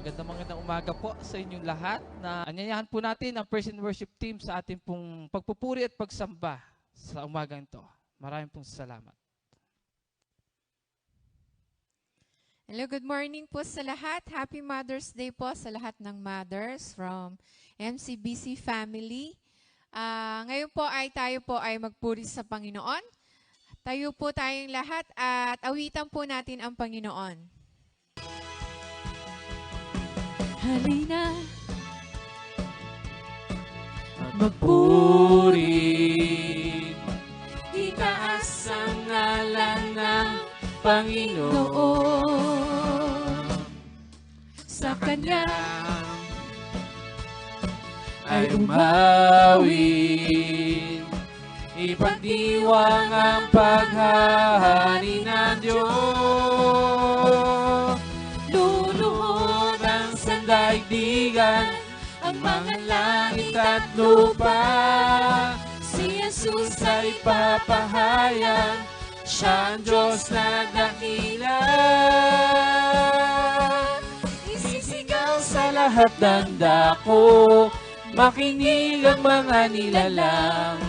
Magandang umaga po sa inyong lahat na anyayahan po natin ang Praise and Worship team sa ating pong pagpupuri at pagsamba sa umagang ito. Maraming pong salamat. Hello, good morning po sa lahat. Happy Mother's Day po sa lahat ng mothers from MCBC family. Ngayon po ay tayo po ay magpuri sa Panginoon. Tayo po tayong lahat at awitan po natin ang Panginoon. Halina at magpuri, itaas ang ngalan ng Panginoon. Sa Kanya ay umawin, ipagdiwang ang paghahari ng Diyos. Luluhod ang sandaigdigan, ang mga langit at lupa. Si Jesus ay papahayag, siya ang Diyos na dakila. Isisigaw sa lahat ng dako, makinig ang mga nilalang.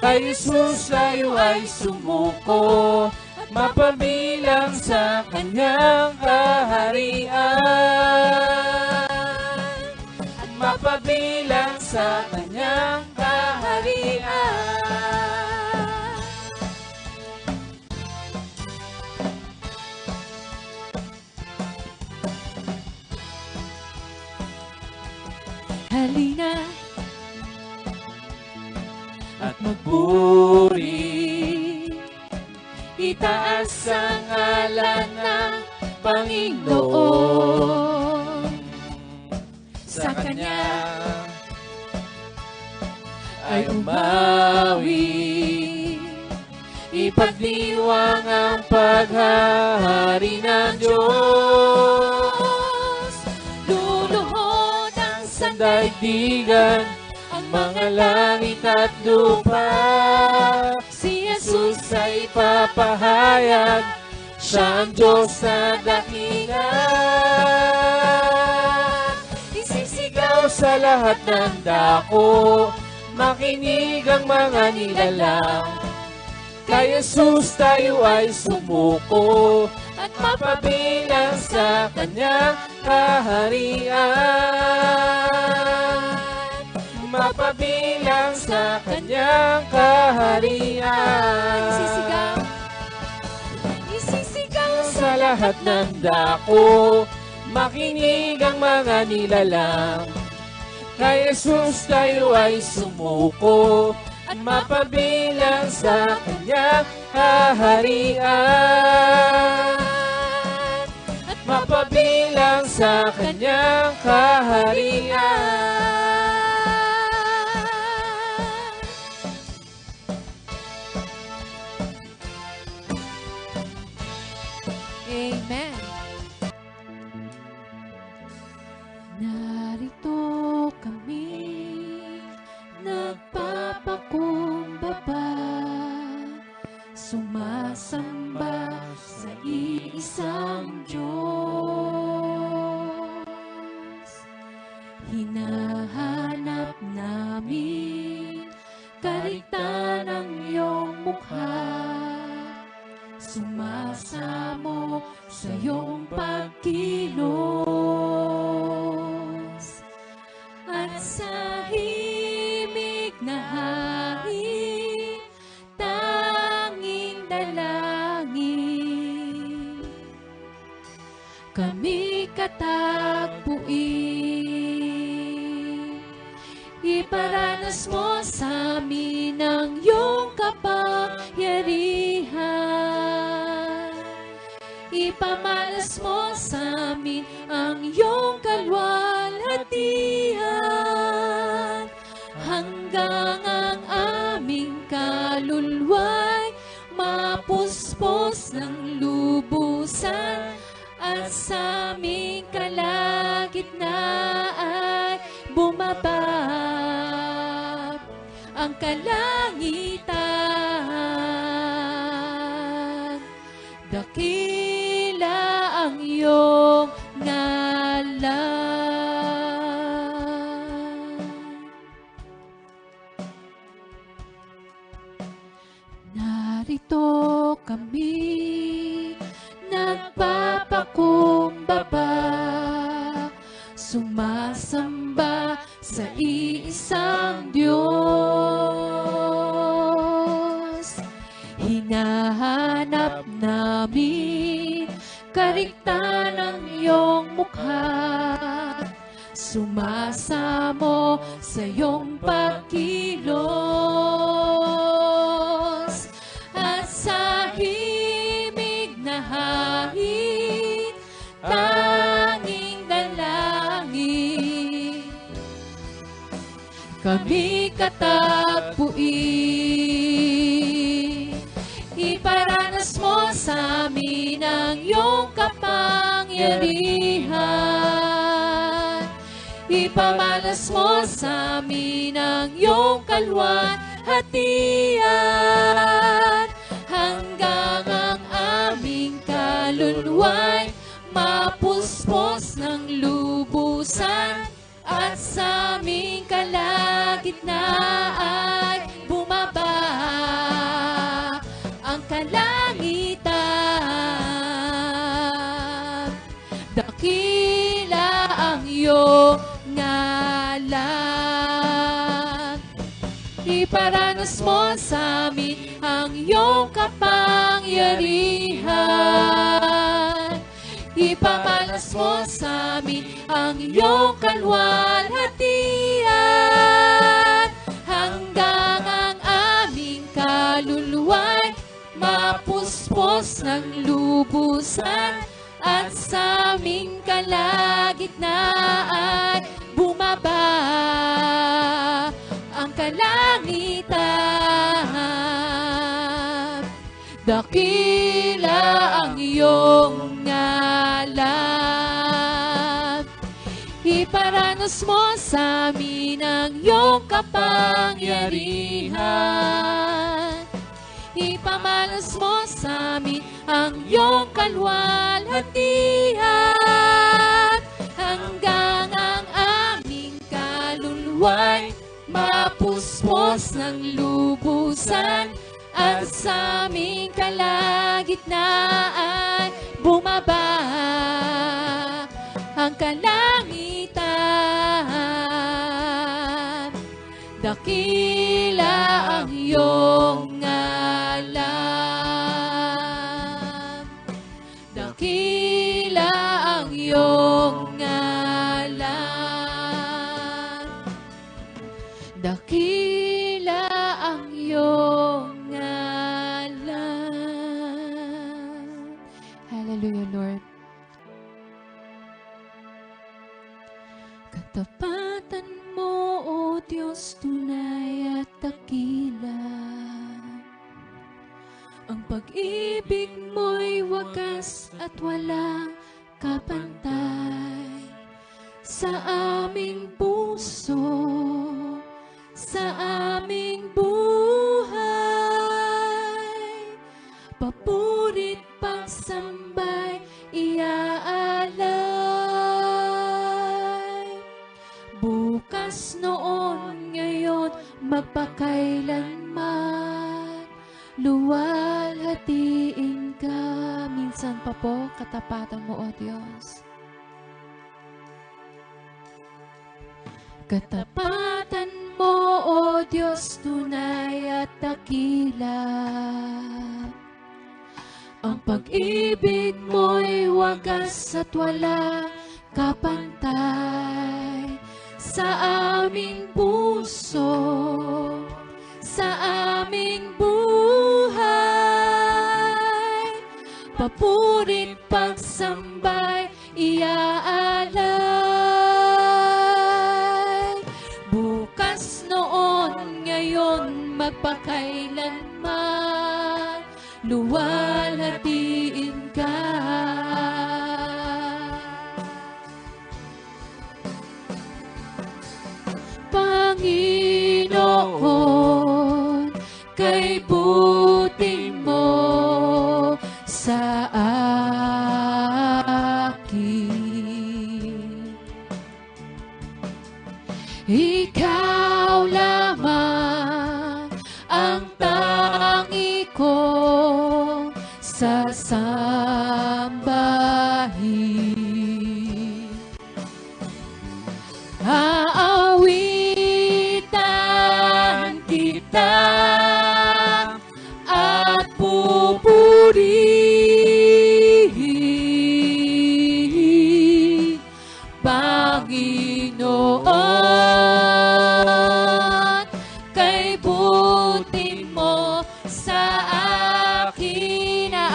Kay Jesus tayo ay sumuko, at mapabilang sa kanyang kaharian. At mapabilang sa kanyang kaharian. halina at magpuri, itaas ang ngalan ng Panginoon. Sa Kanya ay umawi, ipagdiwang ang paghahari ng Diyos. Luluhod ang sandaigdigan, ang mga langit at lupa. Si Jesus ay papahayag, siya ang Diyos na dakila. Isisigaw sa lahat ng dako, makinig ang mga nilalang. Kay Jesus tayo ay sumuko, at mapabilang sa kanyang kaharian. Mapabilang sa kanyang kaharian. Isisigaw sa lahat ng dako, makinig ang mga nilalang. Kay Jesus tayo ay sumuko, at mapabilang sa kanyang kaharian. At mapabilang sa kanyang kaharian. Amen. Narito kami, nagpapakumbaba, sumasamba sa iisang Diyos. Hinahanap namin kariktan ng iyong mukha, sumasamo sa iyong pagkilos. At sa himig na hangin, tanging dalangin, kami katagpuin. Iparanas mo sa amin ang iyong kapangyarihan. Ipamalas mo sa amin ang iyong kalwalhatian, hanggang ang aming kaluluwa'y mapuspos ng lubusan, at sa aming kalagitnaan ay bumabag ang kalangitan. Dakila ang iyong ngalan. narito kami, nagpapakumbaba, sumasamba sa iisang Diyos. Hinahanap namin kariktan ng iyong mukha, sumasamo sa iyong pagkilos, at sa himig na hangin, tanging dalangin, kami katagpuin. Iparanas mo sa amin ang iyong kapangyarihan, ipamalas mo sa amin ang iyong kalwalhatian, hanggang ang aming kaluluwa'y mapuspos ng lubusan, at sa aming kalagitnaan bumaba ang kalangitan. Dakila ang iyong ngalan, iparanas mo sa amin ang iyong kapangyarihan, ipamalas mo sa amin ang iyong kalwalhatian, hanggang ang aming kaluluwa'y mapuspos ng lubusan, at sa aming kalagitnaan bumaba ang kalangitan. Dakila ang iyong ngalan, iparanas mo sa amin ang iyong kapangyarihan, ipamalas mo sa amin ang iyong kalwalhatian, hanggang ang aming kaluluwa'y mapuspos ng lubusan, at sa aming kalagitnaan bumaba ang kalangitan. Dakila ang iyong ngalan, dakila ang iyong ngalan, dakila ang iyong ngalan. Hallelujah, Lord. Katapatan mo, O Diyos, tunay at dakila. Ang pag-ibig mo'y wagas at walang kapantay. Sa aming puso, sa aming buhay, papurit pagsambay iaalay. Bukas, noon, ngayon, magpakailanman, luwalhatiin ka. Minsan pa po, katapatan mo, O Diyos. Katapatan mo, O Diyos, tunay at dakila. Ang pag-ibig mo'y wagas at walang kapantay. Sa aming puso, sa aming buhay, papurit pagsambay iaalay. Bukas, noon, ngayon, magpakailanman, luwalhatiin ka. Panginoon, kay buti mo sa akin. Ikaw lamang ang tangi ko,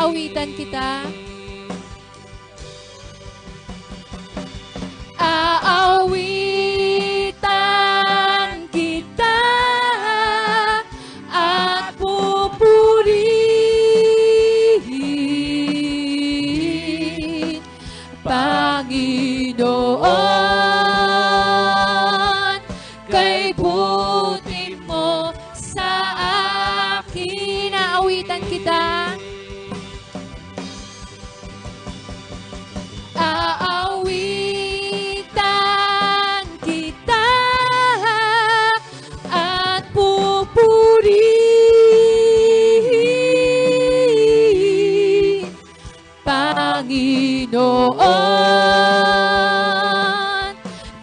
aawitan kita. Aawitan kita at pupurihin, Panginoon, kay buti mo sa akin. Aawitan kita. Aawitan kita at pupurihin, Panginoon,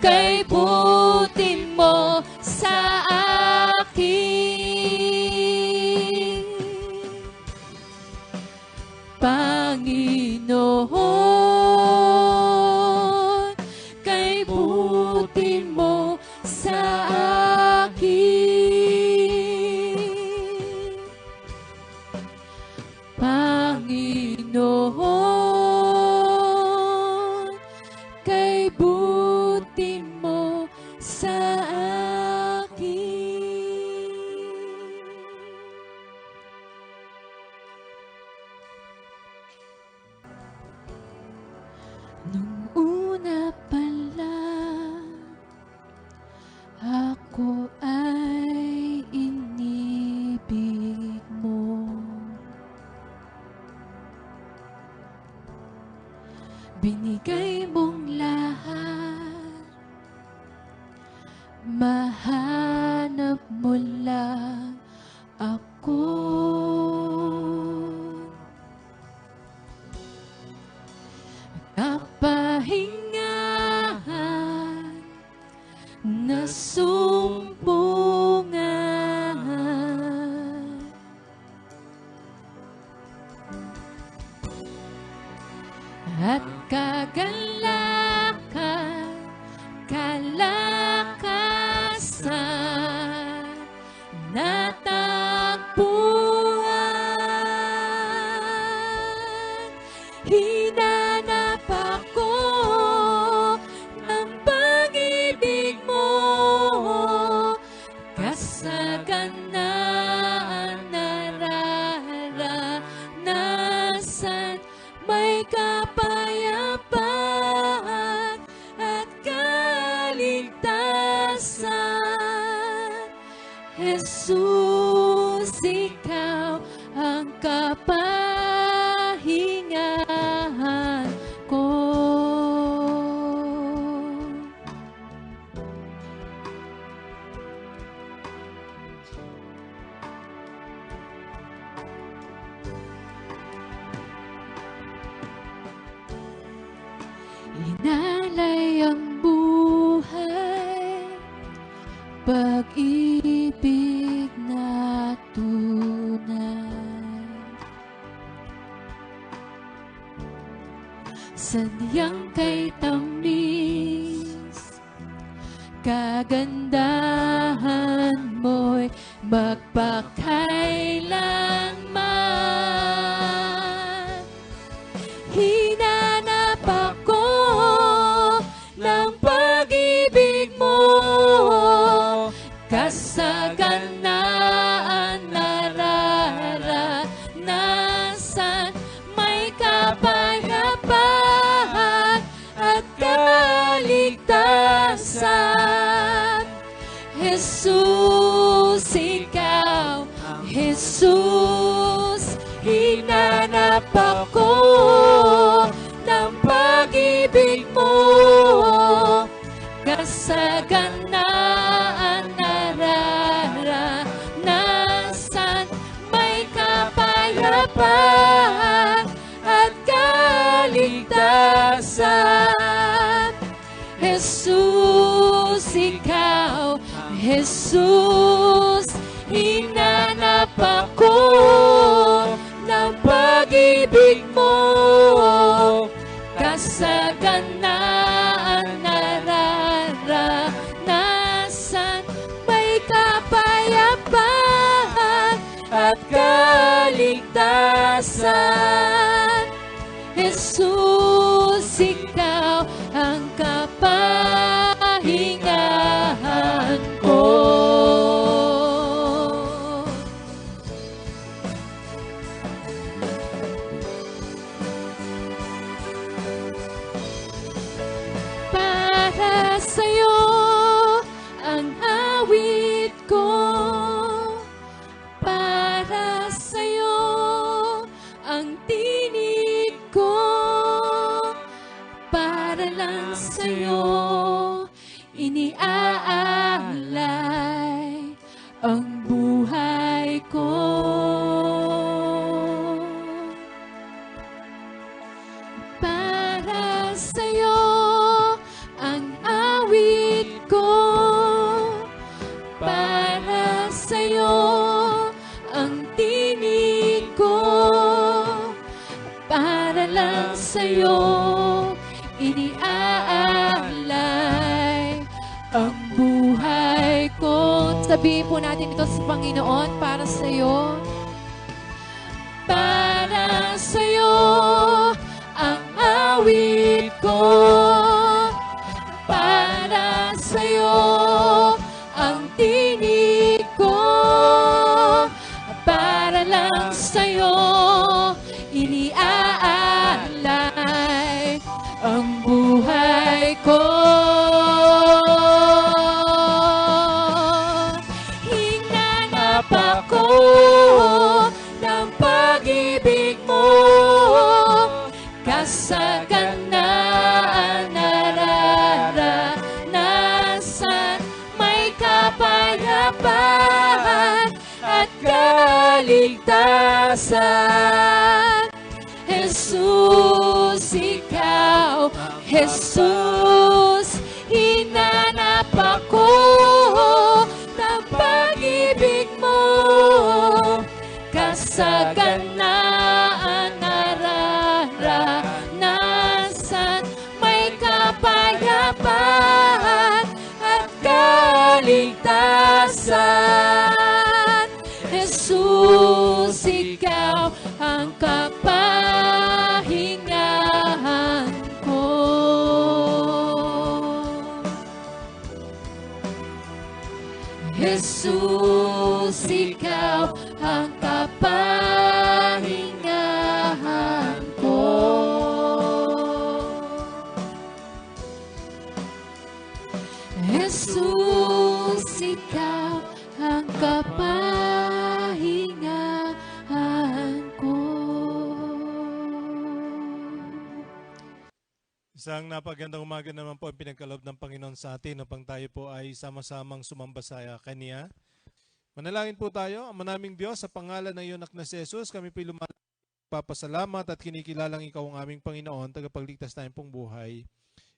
kay buti mo sa akin. Panginoon, kay buti mo sa akin. Panginoon, kay buti mo sa akin. Nung una pa lang, ako ay inibig mo. Binigay mong lahat, mahanap mo lang ako. Kapahingahan, nasumpungan, at kagalakan, kalakasan, natagpuan. Hinanap ako ng pag-ibig mo, kasaganaan nararanasan, may kapayapaan at kaligtasan. Jesus, ikaw ang kapahingahan ko. Inalay ang buhay, pag-ibig na tunay, sadyang kay tamis, kagandahan mo'y magpakailanman. Hinanap ako ng pag-ibig mo, kasaganaan nararanasan, may kapayapaan at kaligtasan. Jesus, ikaw, Jesus, hinanap ako ng pag-ibig mo, kasaganaan nararanasan, may kapayapaan at kaligtasan. Jesus, ikaw, Jesus, hinanap ako ng pag-ibig mo, kasaganaan nararanasan, may kapayapaan at kaligtasan. Jesus, ikaw ang kapahingahan ko. Para sa'yo ang awit ko, para sa'yo ang tinig ko, para lang sa'yo iniaalay ang buhay ko. Para sa'yo ang awit ko, para sa'yo ang tinig ko, para lang sa'yo iniaalay ang buhay ko. Sabihin po natin ito sa Panginoon, para sa'yo. Para sa'yo ang awit ko, para sa'yo ang tinig ko, para lang sa'yo iniaalay ang buhay ko. Hinanap ako ng pag-ibig mo, kasaganaan nararanasan, may kapayapaan at kaligtasan. Jesus, ikaw, Jesus, hinanap ako ng pag-ibig mo, kasaganaan nararanasan, may kapayapaan at kaligtasan. Jesus, ikaw ang kapahingahan ko. Jesus, ikaw ang kapahingahan ko. Jesus, ikaw ang kapahingahan ko. Isang napagandang umaga naman po ang pinagkaloob ng Panginoon sa atin upang tayo po ay sama-samang sumamba sa Kanya. Manalangin po tayo. Ama naming Diyos, sa pangalan ng iyong anak na si Jesus, kami po papasalamat at kinikilalang ikaw ang aming Panginoon, tagapagligtas tayong pong buhay.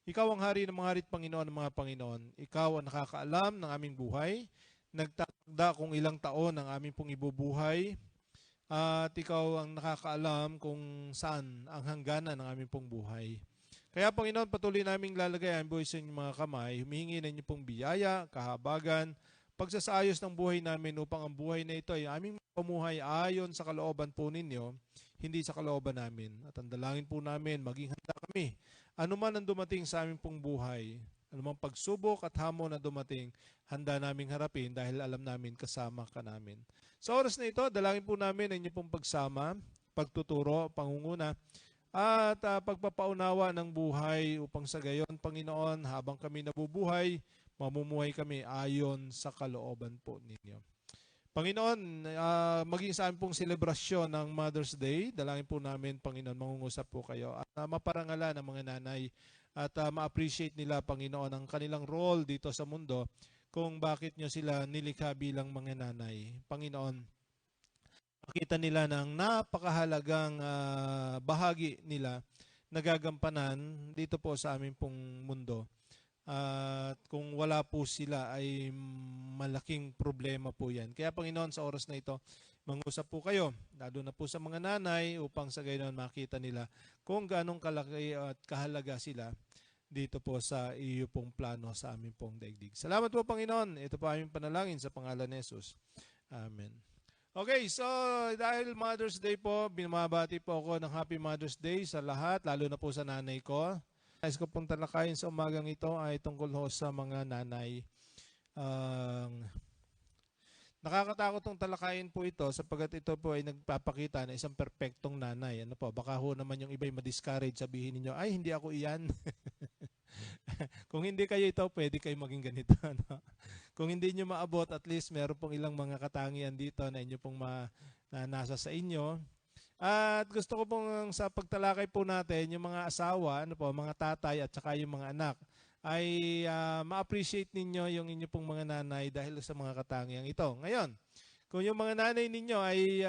Ikaw ang hari ng mga harit, Panginoon ng mga Panginoon. Ikaw ang nakakaalam ng aming buhay. Nagtakda kung ilang taon ang aming pong ibubuhay. At ikaw ang nakakaalam kung saan ang hangganan ng aming pong buhay. Kaya Panginoon, patuloy naming lalagay ang buhay sa inyong mga kamay. Humihingi na inyo pong biyaya, kahabagan, pagsasaayos ng buhay namin upang ang buhay na ito ay aming pamuhay ayon sa kalooban po ninyo, hindi sa kalooban namin. At ang dalangin po namin, maging handa kami. Ano man ang dumating sa aming pong buhay, anumang pagsubok at hamon na dumating, handa naming harapin dahil alam namin kasama ka namin. Sa oras na ito, dalangin po namin ang inyong pong pagsama, pagtuturo, pangunguna, at pagpapaunawa ng buhay upang sa gayon, Panginoon, habang kami nabubuhay, mamumuhay kami ayon sa kalooban po ninyo. Panginoon, maging sa aming pong selebrasyon ng Mother's Day, dalangin po namin, Panginoon, mangungusap po kayo at maparangalan ng mga nanay at ma-appreciate nila, Panginoon, ang kanilang role dito sa mundo kung bakit nyo sila nilikha bilang mga nanay. Panginoon, makita nila ng napakahalagang bahagi nila na gagampanan dito po sa aming pong mundo. At kung wala po sila ay malaking problema po yan. Kaya Panginoon, sa oras na ito, mangusap po kayo, lalo na po sa mga nanay upang sa gayon makita nila kung gaanong kalaki at kahalaga sila dito po sa iyo pong plano sa aming pong daigdig. Salamat po Panginoon. Ito po aming panalangin sa pangalan ni Jesus. Amen. Okay, so dahil Mother's Day po, binabati po ako ng Happy Mother's Day sa lahat, lalo na po sa nanay ko. Nais ko pong talakayin sa umagang ito ay tungkol ho sa mga nanay. Nakakatakot tong talakayin po ito sapagkat ito po ay nagpapakita na isang perpektong nanay. Ano po, baka ho naman yung iba'y ma-discourage, sabihin niyo, ay hindi ako iyan. Kung hindi kayo ito, pwede kayo maging ganito. No? Kung hindi nyo maabot, at least meron pong ilang mga katangian dito na inyo pong na nasa sa inyo. At gusto ko pong sa pagtalakay po natin, yung mga asawa, ano po, mga tatay at saka yung mga anak, ay ma-appreciate ninyo yung inyo pong mga nanay dahil sa mga katangian ito. Ngayon, kung yung mga nanay ninyo ay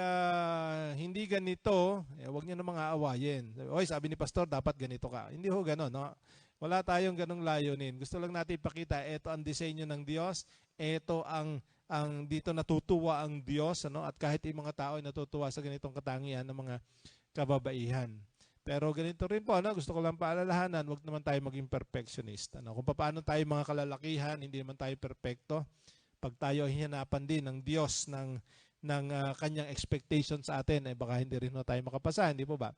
hindi ganito, huwag nyo namang aawayin. Oy, sabi ni Pastor, dapat ganito ka. Hindi ho ganon, no? Wala tayong ganong layunin. Gusto lang natin ipakita, ito ang disenyo ng Diyos, ito ang dito natutuwa ang Diyos, ano? At kahit yung mga tao ay natutuwa sa ganitong katangian ng mga kababaihan. Pero ganito rin po, ano? Gusto ko lang paalalahanan, huwag naman tayo maging perfectionist. Ano? Kung paano tayo mga kalalakihan, hindi naman tayo perfecto. Pag tayo hihanapan din ng Diyos ng kanyang expectation sa atin, baka hindi rin tayo makapasa, hindi po ba?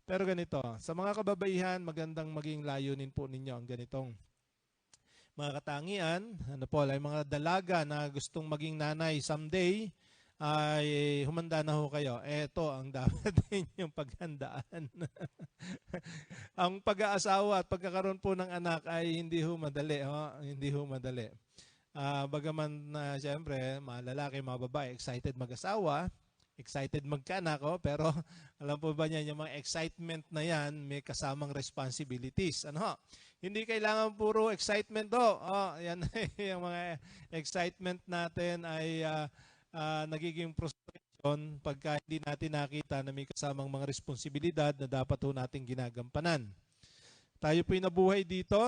Pero ganito, sa mga kababaihan, magandang maging layunin po ninyo ang ganitong mga katangian. Ano po, ay mga dalaga na gustong maging nanay someday, ay humanda na ho kayo. Ito ang dapat ninyong paghandaan. Ang pag-aasawa at pagkakaroon po ng anak ay hindi ho madali. Hindi ho madali. Bagaman na siyempre, mga lalaki, mga babae, excited mag-asawa, excited magkaanak, pero alam po ba niyan, yung mga excitement na yan, may kasamang responsibilities. Ano? Hindi kailangan puro excitement yan yung mga excitement natin ay nagiging frustration pagka hindi natin nakita na may kasamang mga responsibilidad na dapat po natin ginagampanan. Tayo po'y nabuhay dito,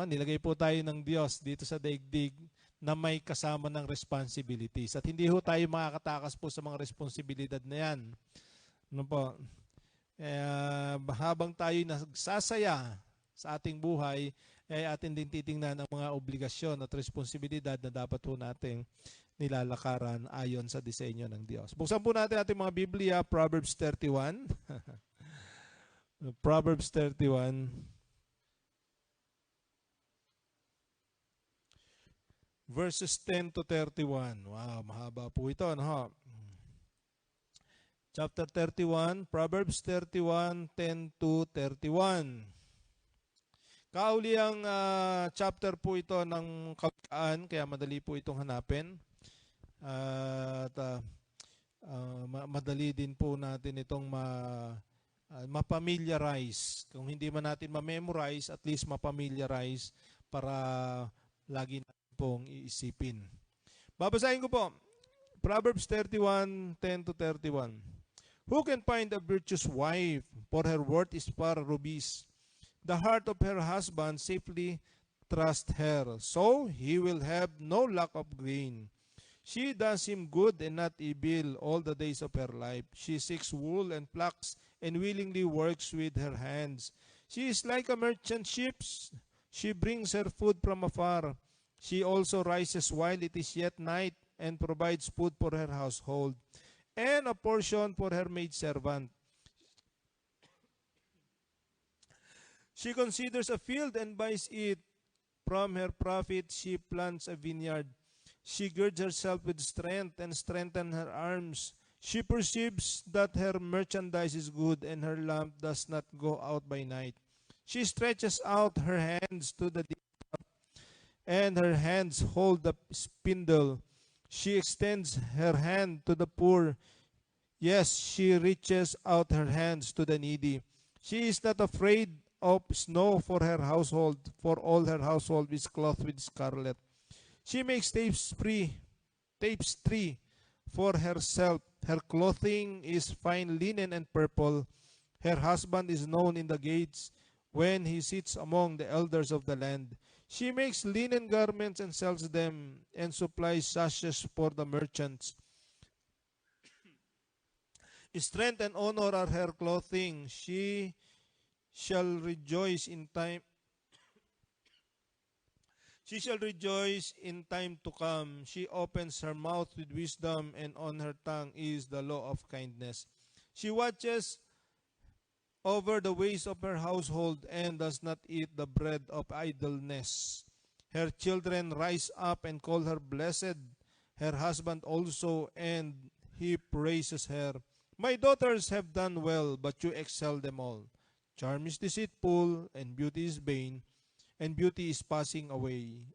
nilagay po tayo ng Diyos dito sa daigdig na may kasama ng responsibilities. At hindi ho tayo makakatakas po sa mga responsibilidad na yan. Ano po? Habang tayo nagsasaya sa ating buhay, ay atin din titingnan ang mga obligasyon at responsibilidad na dapat po nating nilalakaran ayon sa disenyo ng Diyos. Buksan po natin ating mga Biblia, Proverbs 31. Proverbs 31. Verses 10 to 31. Wow, mahaba po ito. No? Chapter 31, Proverbs 31, 10 to 31. Kauliang chapter po ito ng Kawikaan, kaya madali po itong hanapin. At madali din po natin itong ma-familiarize. Kung hindi man natin ma-memorize, at least ma-familiarize para lagi pong iisipin. Babasahin ko po. Proverbs 31, 10 to 31. Who can find a virtuous wife? For her worth is far rubies. The heart of her husband safely trusts her, so he will have no lack of gain. She does him good and not evil all the days of her life. She seeks wool and flax and willingly works with her hands. She is like a merchant ship. She brings her food from afar. She also rises while it is yet night and provides food for her household and a portion for her maidservant. She considers a field and buys it. From her profit she plants a vineyard. She girds herself with strength and strengthens her arms. She perceives that her merchandise is good and her lamp does not go out by night. She stretches out her hands to the and her hands hold the spindle. She extends her hand to the poor. Yes, she reaches out her hands to the needy. She is not afraid of snow for her household, for all her household is clothed with scarlet. She makes tapestry for herself. Her clothing is fine linen and purple. Her husband is known in the gates when he sits among the elders of the land. She makes linen garments and sells them, and supplies sashes for the merchants. Strength and honor are her clothing. She shall rejoice in time. She shall rejoice in time to come. She opens her mouth with wisdom, and on her tongue is the law of kindness. She watches over the ways of her household and does not eat the bread of idleness. Her children rise up and call her blessed, her husband also, and he praises her. My daughters have done well, but you excel them all. Charm is deceitful, and beauty is vain, and beauty is passing away,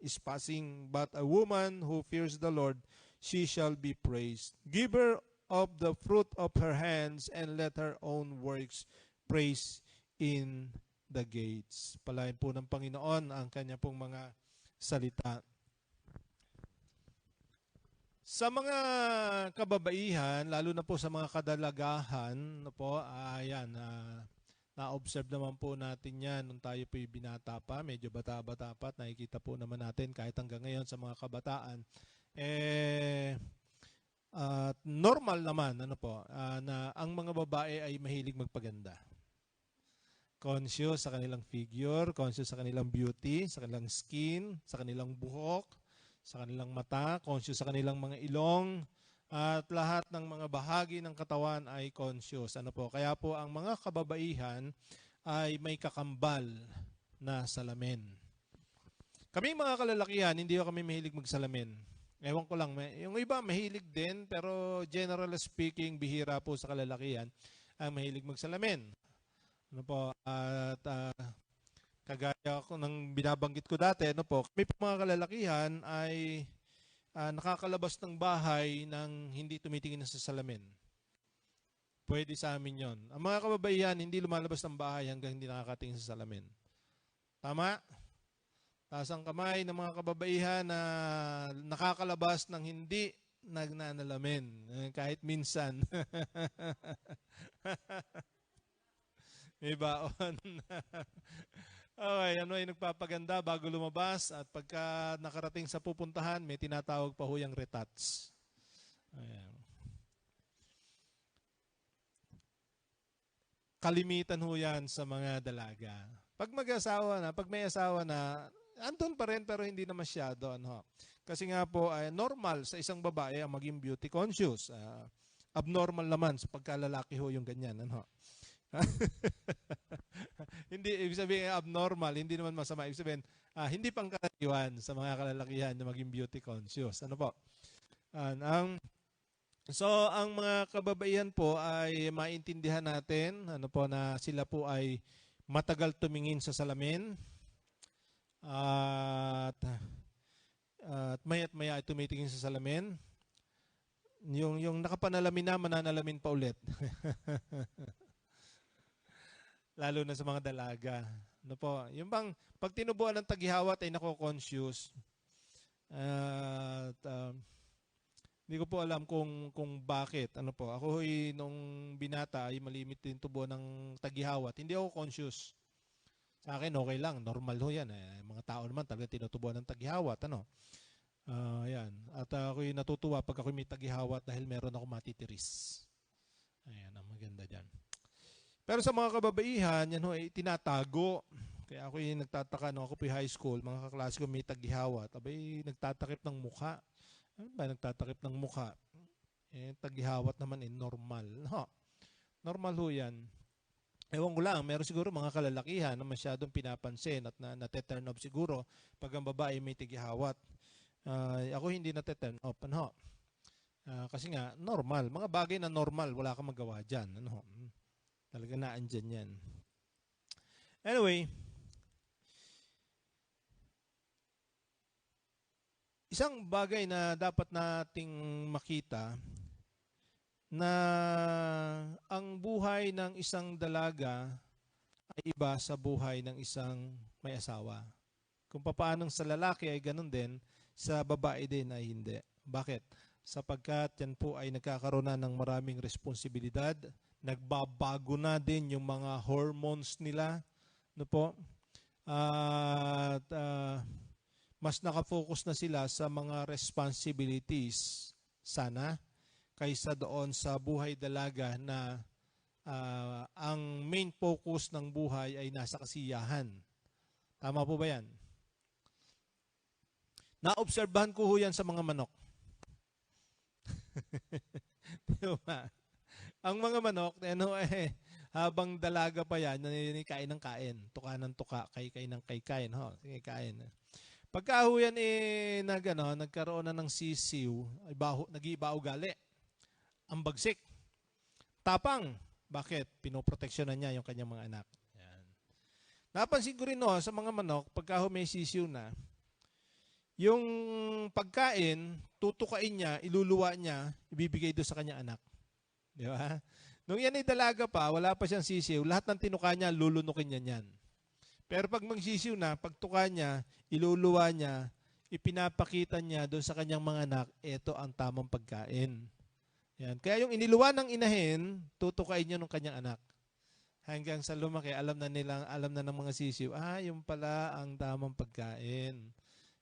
but a woman who fears the Lord, she shall be praised. Give her of the fruit of her hands, and let her own works praise in the gates. Palain po ng Panginoon ang kanya pong mga salita. Sa mga kababaihan, lalo na po sa mga kadalagahan, na-observe naman po natin yan nung tayo po binata pa, medyo bata-bata pa, nakikita po naman natin kahit hanggang ngayon sa mga kabataan, normal naman na ang mga babae ay mahilig magpaganda. Conscious sa kanilang figure, conscious sa kanilang beauty, sa kanilang skin, sa kanilang buhok, sa kanilang mata, conscious sa kanilang mga ilong, at lahat ng mga bahagi ng katawan ay conscious. Kaya po ang mga kababaihan ay may kakambal na salamin. Kami mga kalalakihan, hindi kami mahilig magsalamin. Ewan ko lang, yung iba mahilig din, pero generally speaking, bihira po sa kalalakihan ang mahilig magsalamin. Kagaya ko ng binabanggit ko dati, kami po mga kalalakihan ay nakakalabas ng bahay nang hindi tumitingin sa salamin. Pwede sa amin yon. Ang mga kababaihan, hindi lumalabas ng bahay hanggang hindi nakakatingin sa salamin. Tama? Taas ang kamay ng mga kababaihan na nakakalabas ng hindi nagnanalamin. Kahit minsan. May baon. Okay, ano ay nagpapaganda bago lumabas at pagka nakarating sa pupuntahan, may tinatawag pa huyang retats. Ayan. Kalimitan ho yan sa mga dalaga. Pag mag-asawa na, pag may asawa na, andun pa rin pero hindi na masyado. Kasi nga po, normal sa isang babae ang maging beauty conscious. Abnormal naman sa pagkalalaki ho yung ganyan. Hindi, ibig sabihin abnormal, hindi naman masama. Ibig sabihin, hindi pangkaraniwan sa mga kalalakihan na maging beauty conscious. So, ang mga kababaihan po ay maintindihan natin na sila po ay matagal tumingin sa salamin at maya't maya ay tumitingin sa salamin. Yung nakapanalamin na, mananalamin pa ulit. Lalo na sa mga dalaga. Yung bang pag tinubuan ng taghihawat ay nako-conscious. Hindi ko po alam kung bakit. Ako nung binata ay malimit din tubo ng taghihawat. Hindi ako conscious. Sa akin okay lang, normal ho 'yan. Mga tao naman talaga tinutubuan ng taghihawat, Yan. At ako'y natutuwa pag ako'y may taghihawat dahil meron ako matitiris. Ayan, ang maganda diyan. Pero sa mga kababaihan, yan ho ay tinatago. Kaya ako yung nagtataka nung ako po high school, mga kaklase ko may taghihawat. Abay, nagtatakip ng mukha. Ano ba nagtatakip ng mukha? Taghihawat naman normal. Normal ho yan. Ewan ko lang, meron siguro mga kalalakihan na masyadong pinapansin at na-turn off siguro pag ang babae may taghihawat. Ako hindi na-turn off. Kasi nga, normal. Mga bagay na normal, wala kang magawa dyan. Talaga naandyan yan. Anyway, isang bagay na dapat nating makita na ang buhay ng isang dalaga ay iba sa buhay ng isang may asawa. Kung papaanong sa lalaki ay ganun din, sa babae din ay hindi. Bakit? Sapagkat yan po ay nagkakaroon na ng maraming responsibilidad, nagbabago na din yung mga hormones nila, at mas nakafocus na sila sa mga responsibilities sana kaysa doon sa buhay dalaga na ang main focus ng buhay ay nasa kasiyahan. Tama po ba yan? Naobserbahan ko ho yan sa mga manok. Diba? Ang mga manok, habang dalaga pa yan, kain ng kain. Tuka ng tuka, kay ng kain. Sige, kain. Pagka ho yan nagkaroon na ng sisiw, nag-iiba ugali. Ang bagsik. Tapang. Bakit? Pinoproteksyonan niya yung kanyang mga anak. Yan. Napansin ko rin sa mga manok, pagka may sisiw na, yung pagkain, tutukain niya, iluluwa niya, ibibigay doon sa kanyang anak. Di ba? Nung yan ay dalaga pa, wala pa siyang sisiw, lahat ng tinuka niya, lulunukin niya niyan. Pero pag magsisiw na, pagtuka niya, iluluwa niya, ipinapakita niya doon sa kanyang mga anak, ito ang tamang pagkain. Yan. Kaya yung iniluwa ng inahin, tutukain niya ng kanyang anak. Hanggang sa lumaki, alam na ng mga sisiw, yung pala ang tamang pagkain.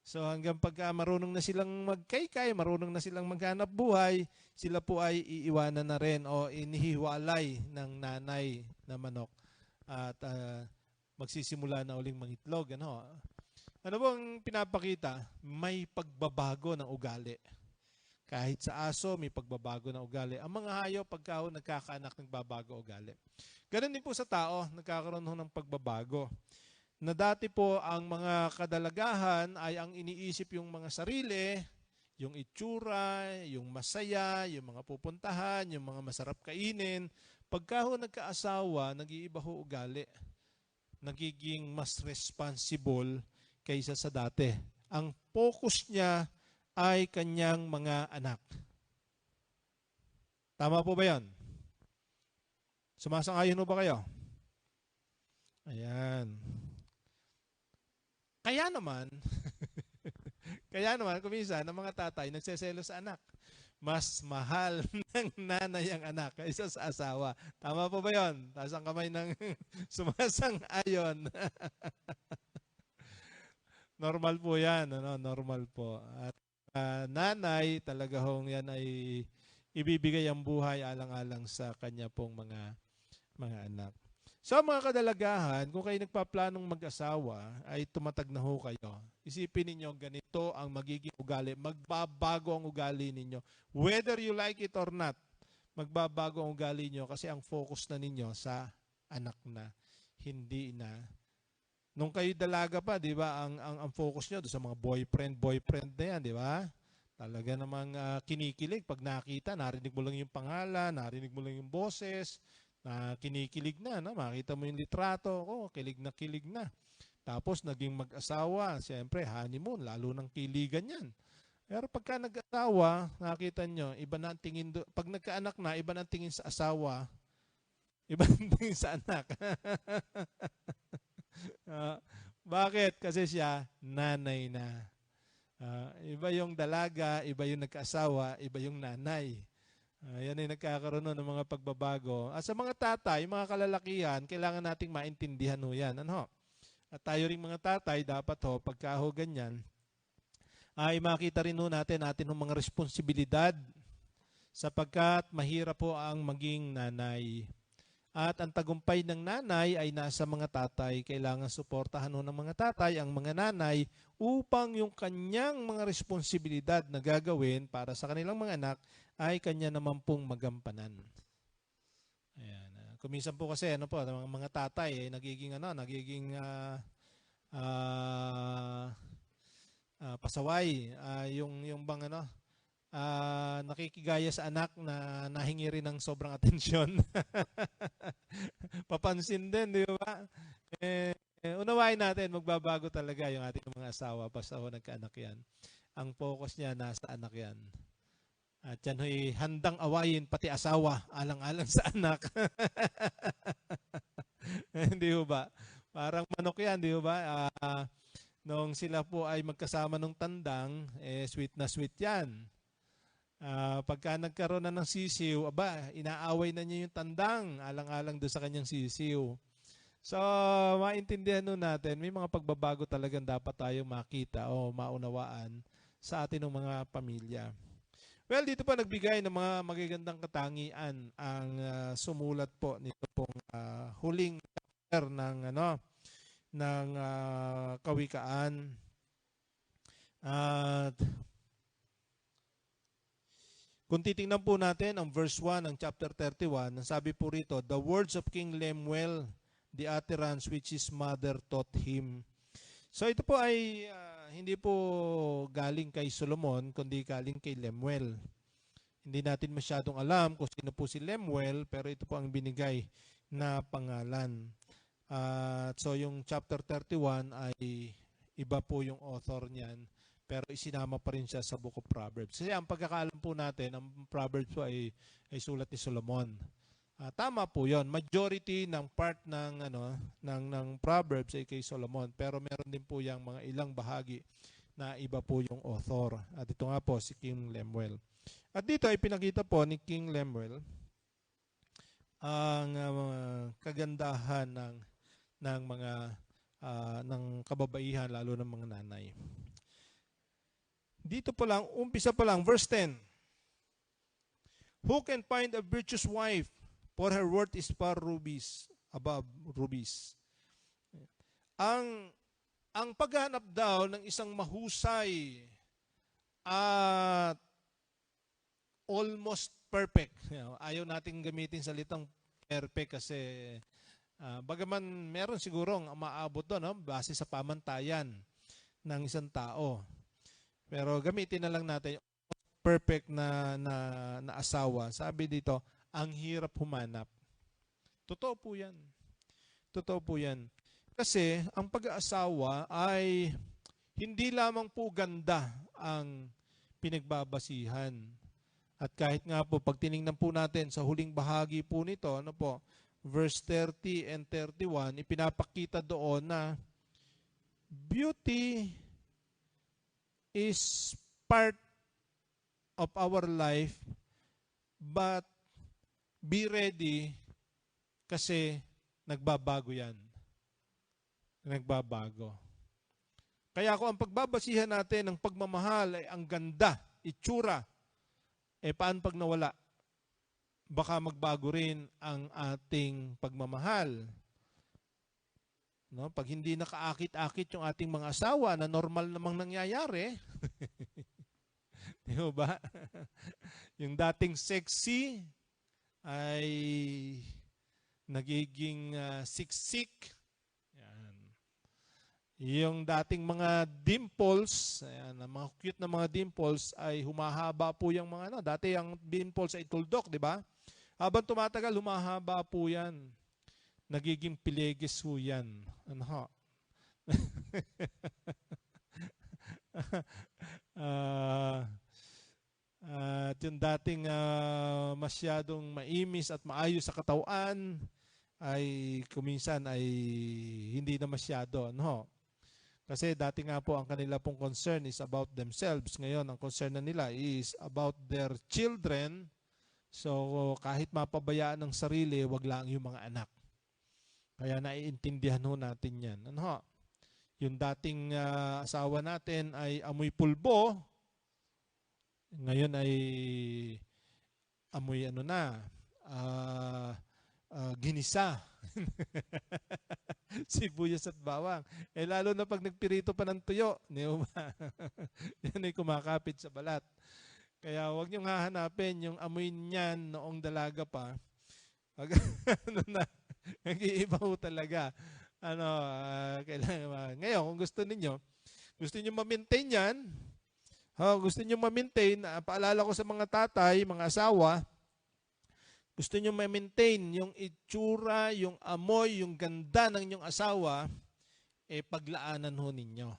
So hanggang pagka marunong na silang magkaykay, marunong na silang maghanap buhay, sila po ay iiwanan na rin o inihiwalay ng nanay na manok at magsisimula na uling mangitlog. Ano bang pinapakita? May pagbabago ng ugali. Kahit sa aso, may pagbabago ng ugali. Ang mga hayop, pagka nagkakaanak, nagbabago ugali. Ganun din po sa tao, nagkakaroon ng pagbabago. Na dati po, ang mga kadalagahan ay ang iniisip yung mga sarili, yung itsura, yung masaya, yung mga pupuntahan, yung mga masarap kainin. Pagka nagkaasawa, nag-iiba ho ugali. Nagiging mas responsible kaysa sa dati. Ang focus niya ay kanyang mga anak. Tama po ba yan? Sumasang-ayon mo ba kayo? Ayan. Kaya naman, kung minsan, ang mga tatay nagseselo sa anak. Mas mahal ng nanay ang anak kaysa sa asawa. Tama po ba yun? Taas ang kamay ng sumasang-ayon. Normal po yan. Normal po. At nanay, talaga hong yan ay ibibigay ang buhay alang-alang sa kanya pong mga anak. So mga kadalagahan, kung kayo nagpaplanong mag-asawa, ay tumatag na ho kayo. Isipin ninyo, ganito ang magiging ugali. Magbabago ang ugali ninyo. Whether you like it or not, magbabago ang ugali niyo kasi ang focus na ninyo sa anak na, hindi na. Nung kayo dalaga pa, di ba, ang focus nyo sa mga boyfriend na yan, di ba? Talaga namang kinikilig. Pag nakita, narinig mo lang yung pangalan, narinig mo lang yung boses, na kinikilig na, makita mo yung litrato, kilig na. Tapos naging mag-asawa, siyempre honeymoon, lalo ng kiligan yan. Pero pagka nag-asawa, nakita nyo, iba na ang tingin, pag nagkaanak na, iba na ang tingin sa asawa, iba na ang tingin sa anak. Bakit? Kasi siya, nanay na. Iba yung dalaga, iba yung nagkaasawa, iba yung nanay. Yan ay nagkakaroon ng mga pagbabago. At sa mga tatay, mga kalalakihan, kailangan nating maintindihan yan. At tayo ring mga tatay, dapat pagka ganyan, ay makita rin natin ng mga responsibilidad sapagkat mahirap po ang maging nanay. At ang tagumpay ng nanay ay nasa mga tatay. Kailangan suportahan ng mga tatay ang mga nanay upang yung kanyang mga responsibilidad na gagawin para sa kanilang mga anak ay kanya naman pong magampanan. Ayan. Kuminsan po kasi mga tatay nagiging pasaway, yung bang nakikigaya sa anak na nahingi rin ng sobrang atensyon. Papansin din, di ba? Unawain natin, magbabago talaga yung ating mga asawa basta nagkaanak yan. Ang focus niya nasa anak yan. At yan ho'y handang awayin pati asawa alang-alang sa anak. Hindi ho ba? Parang manok yan, di ba? Nung sila po ay magkasama nung tandang, sweet na sweet yan. Pagka nagkaroon na ng sisiw, inaaway na niya yung tandang alang-alang doon sa kanyang sisiw. So, maintindihan natin, may mga pagbabago talagang dapat tayong makita o maunawaan sa atin ng mga pamilya. Well, dito pa nagbigay ng mga magagandang katangian ang sumulat po nito pong huling chapter ng Kawikaan. At kung titingnan po natin ang verse 1 ng chapter 31, ang sabi po rito, the words of King Lemuel, the utterance which his mother taught him. So ito po ay hindi po galing kay Solomon, kundi galing kay Lemuel. Hindi natin masyadong alam kung sino po si Lemuel, pero ito po ang binigay na pangalan. So yung chapter 31 ay iba po yung author niyan, pero isinama pa rin siya sa Book of Proverbs. Kasi ang pagkakaalam po natin, ang Proverbs po ay sulat ni Solomon. Tama po 'yon. Majority ng part ng Proverbs ay kay Solomon, pero meron din po yang mga ilang bahagi na iba po yung author. At ito nga po si King Lemuel. At dito ay pinakita po ni King Lemuel ang kagandahan ng mga ng kababaihan, lalo ng mga nanay. Dito po lang, umpisa pa lang, verse 10. Who can find a virtuous wife? For her worth is far rubies, above rubies. Ang paghahanap daw ng isang mahusay at almost perfect. Ayaw nating gamitin salitang perfect kasi bagaman meron sigurong maabot doon, base sa pamantayan ng isang tao. Pero gamitin na lang natin yung perfect na asawa. Sabi dito, ang hirap humanap. Totoo po yan. Totoo po yan. Kasi ang pag-aasawa ay hindi lamang po ganda ang pinagbabasihan. At kahit nga po, pag tinignan po natin sa huling bahagi po nito, verse 30 and 31, ipinapakita doon na beauty is part of our life, but be ready kasi nagbabago yan. Nagbabago. Kaya kung ang pagbabasihan natin ng pagmamahal ay ang ganda, itsura, paano pag nawala? Baka magbago rin ang ating pagmamahal. No? Pag hindi nakaakit-akit yung ating mga asawa na normal namang nangyayari, di ba? Yung dating sexy ay nagiging siksik. Yan. Yung dating mga dimples, ayan, mga cute na mga dimples ay humahaba po yung mga dati ang dimples ay tuldok, di ba? Habang tumatagal, humahaba po yan. Nagiging pilegis po yan. Ano ho? At yung dating masyadong maimis at maayos sa katawan ay kuminsan ay hindi na masyado. Ano? Kasi dati nga po ang kanila pong concern is about themselves. Ngayon ang concern na nila is about their children. So kahit mapabayaan ng sarili, wag lang yung mga anak. Kaya naiintindihan ho natin yan. Ano? Yung dating asawa natin ay amoy pulbo, ngayon ay amoy ginisa. Sibuyas at bawang. Lalo na pag nagpirito pa ng tuyo. Yan ay kumakapit sa balat. Kaya huwag niyong hahanapin yung amoy niyan noong dalaga pa. Nag-iiba ho talaga. Kailangan, ngayon, kung gusto niyo ma-maintain yan, gusto niyo ma-maintain, paalala ko sa mga tatay, mga asawa, gusto niyo ma-maintain yung itsura, yung amoy, yung ganda ng inyong asawa, paglaanan ho ninyo.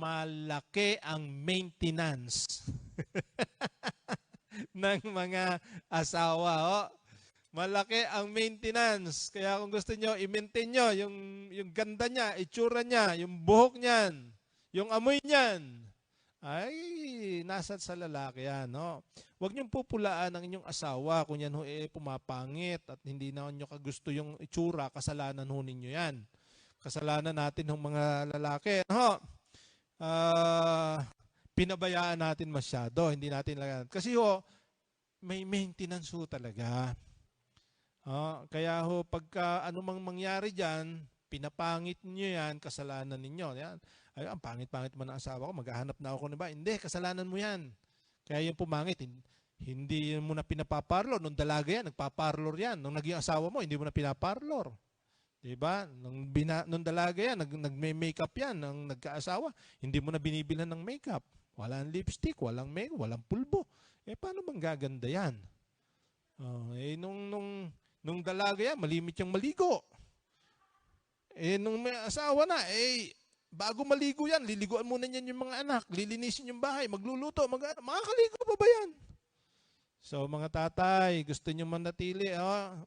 Malaki ang maintenance ng mga asawa. Malaki ang maintenance. Kaya kung gusto niyo i-maintain niyo yung ganda niya, itsura niya, yung buhok niyan, yung amoy niyan, ay nasa sa lalaki yan. Huwag niyong pupulaan ang inyong asawa kung yan pumapangit at hindi na niyo kagusto yung itsura, kasalanan ho ninyo yan. Kasalanan natin ng mga lalaki. Pinabayaan natin masyado, hindi natin lagyan. Kasi may maintenance ho talaga. Kaya pagka anumang mangyari dyan, pinapangit niyo yan, kasalanan ninyo. Yan. Ay, ang pangit-pangit man ang asawa ko, maghahanap na ako ng iba. Hindi, kasalanan mo yan. Kaya yung pumangit, hindi mo na pinapaparlor. Nung dalaga yan, nagpaparlor yan. Nung naging asawa mo, hindi mo na pinaparlor. Diba? Nung dalaga yan, nagme-makeup yan. Nung nagkaasawa, hindi mo na binibilan ng makeup. Walang lipstick, walang makeup, walang pulbo. Paano bang gaganda yan? Nung dalaga yan, malimit yung maligo. Nung may asawa na, bago maligo yan, liliguan muna niyan yung mga anak, lilinisin yung bahay, magluluto, makakaligo pa ba yan? So mga tatay, gusto nyo manatili,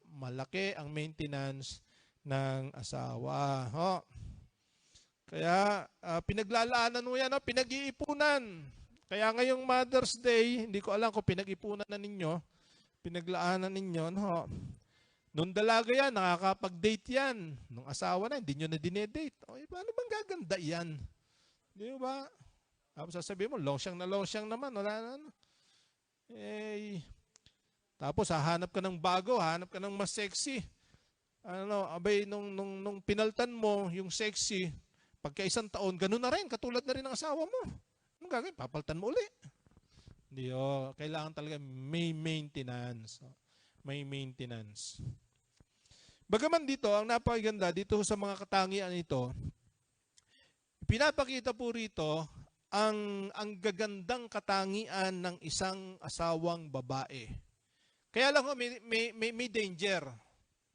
malaki ang maintenance ng asawa. Kaya pinaglalaanan mo yan, pinag-iipunan. Kaya ngayong Mother's Day, hindi ko alam kung pinag-ipunan na ninyo, pinaglaanan ninyo, nung dalaga yan, nakakapag-date yan. Nung asawa na, hindi nyo na dinedate. Paano bang gaganda yan? Di ba? Tapos sasabihin mo, losyang naman. Wala na. Tapos hahanap ka ng bago, hahanap ka ng mas sexy. Nung pinaltan mo yung sexy, pagka isang taon, ganun na rin, katulad na rin ng asawa mo. Anong gagawin? Papaltan mo uli. Hindi, kailangan talaga may maintenance. May maintenance. Bagaman dito, ang napakaganda dito sa mga katangian ito, pinapakita po rito ang gagandang katangian ng isang asawang babae. Kaya lang may danger.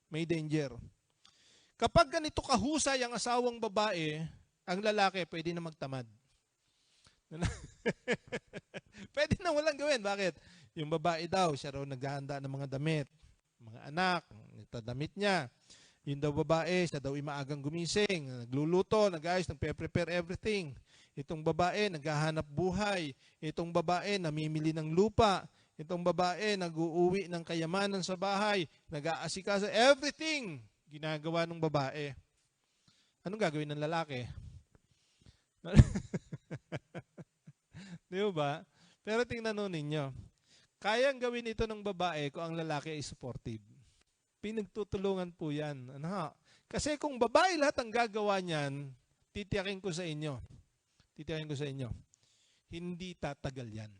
May danger. Kapag ganito kahusay ang asawang babae, ang lalaki pwede na magtamad. Pwede na walang gawin. Bakit? Yung babae daw, siya raw naghahanda ng mga damit. Mga anak, ito damit niya. Yung daw babae, siya daw maagang gumising, nagluluto, nag-ayos, nagpe-prepare everything. Itong babae, naghahanap buhay. Itong babae, namimili ng lupa. Itong babae, nag-uuwi ng kayamanan sa bahay. Nag-aasikaso, everything ginagawa ng babae. Anong gagawin ng lalaki? Di ba? Pero tingnan nun ninyo. Kayang gawin ito ng babae kung ang lalaki ay supportive. Pinagtutulungan po yan. Kasi kung babae lahat ang gagawa niyan, titiyakin ko sa inyo, hindi tatagal yan.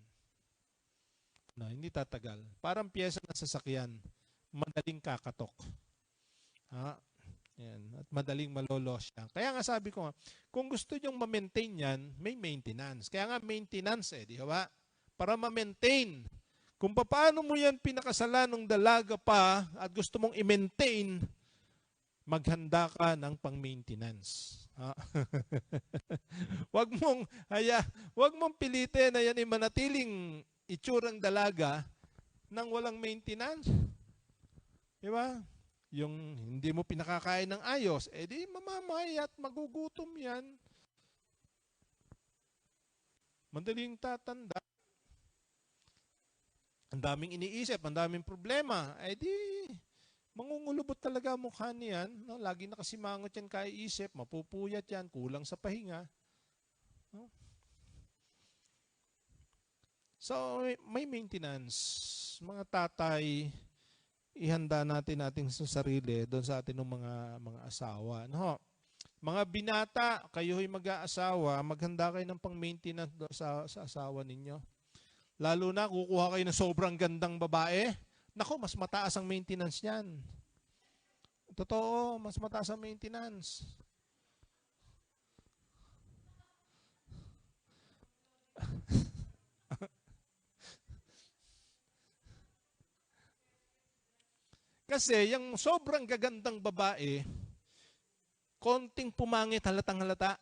Hindi tatagal. Parang piyesa ng sasakyan, madaling kakatok. Yan. At madaling malolos yan. Kaya nga sabi ko, kung gusto nyong ma-maintain yan, may maintenance. Kaya nga maintenance di ba? Para ma-maintain. Kung paano mo yan pinakasalan ng dalaga pa at gusto mong i-maintain, maghanda ka ng pang-maintenance. Wag mong pilitin na yan ay manatiling itsurang dalaga nang walang maintenance. Di ba? Yung hindi mo pinakakain ng ayos, di mamamay at magugutom yan. Madaling tatanda. Ang daming iniisip, ang daming problema. Di mangungulubot talaga ang mukha niyan. Lagi nakasimangot yan kaiisip, mapupuyat yan, kulang sa pahinga. So, may maintenance. Mga tatay, ihanda natin ating sarili doon sa atin ng mga asawa. Mga binata, kayo'y mag-aasawa, maghanda kayo ng pang-maintenance sa asawa ninyo. Lalo na, kukuha kayo ng sobrang gandang babae. Naku, mas mataas ang maintenance niyan. Totoo, mas mataas ang maintenance. Kasi yung sobrang gagandang babae, konting pumangit, halatang halata.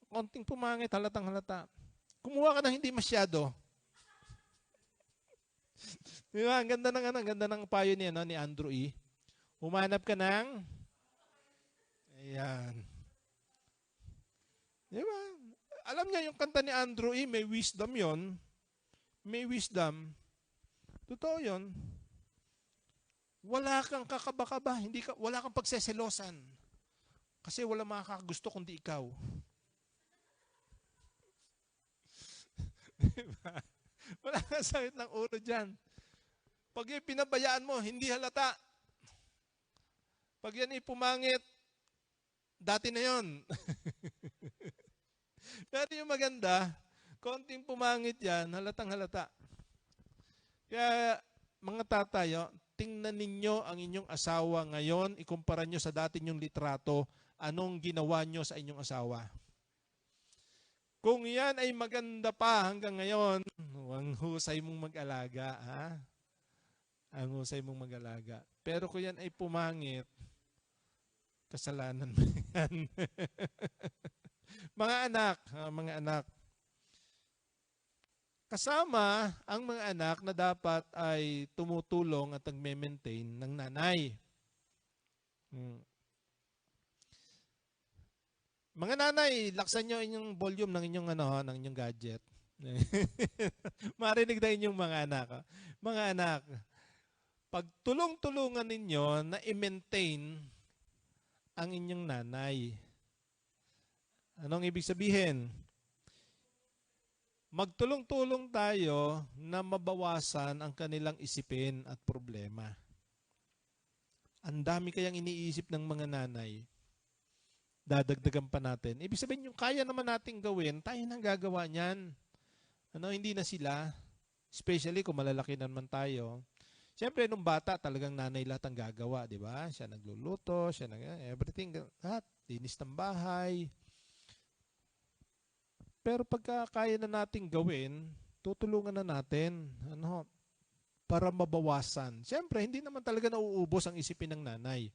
Konting pumangit, halatang halata. Kumuha ka ng hindi masyado. Di ba? Ang ganda ng payo niya, ni Andrew E. Humanap ka ng, ayan. Di ba? Alam niya yung kanta ni Andrew E, may wisdom yon. May wisdom. Totoo yon. Wala kang kakaba-kaba, wala kang pagseselosan. Kasi wala makakagusto kundi ikaw. Diba? Wala kang sakit ng ulo dyan. Pag pinabayaan mo, hindi halata. Pag yan ipumangit, dati na yon. Pero yung maganda, konting pumangit yan, halatang halata. Kaya mga tatay, tingnan ninyo ang inyong asawa ngayon, ikumpara nyo sa dati nyong litrato, anong ginawa nyo sa inyong asawa. Kung yan ay maganda pa hanggang ngayon, ang husay mong mag-alaga, ha? Ang husay mong mag-alaga. Pero kung yan ay pumangit, kasalanan mo yan. Mga anak, kasama ang mga anak na dapat ay tumutulong at nagme-maintain ng nanay. Mga nanay, laksan nyo inyong volume ng inyong gadget. Marinig na inyong mga anak. Mga anak, pag tulong-tulungan ninyo na i-maintain ang inyong nanay. Anong ibig sabihin? Magtulong-tulong tayo na mabawasan ang kanilang isipin at problema. Ang dami kayang iniisip ng mga nanay. Dadagdagan pa natin. Ibig sabihin yung kaya naman nating gawin, tayo nang gagawa niyan. Hindi na sila. Especially kung malalaki naman tayo. Siyempre, nung bata, talagang nanay lahat ang gagawa, di ba? Siya nagluluto, siya everything, lahat. Linis ng bahay. Pero pagka kaya na nating gawin, tutulungan na natin para mabawasan. Siyempre, hindi naman talaga nauubos ang isipin ng nanay.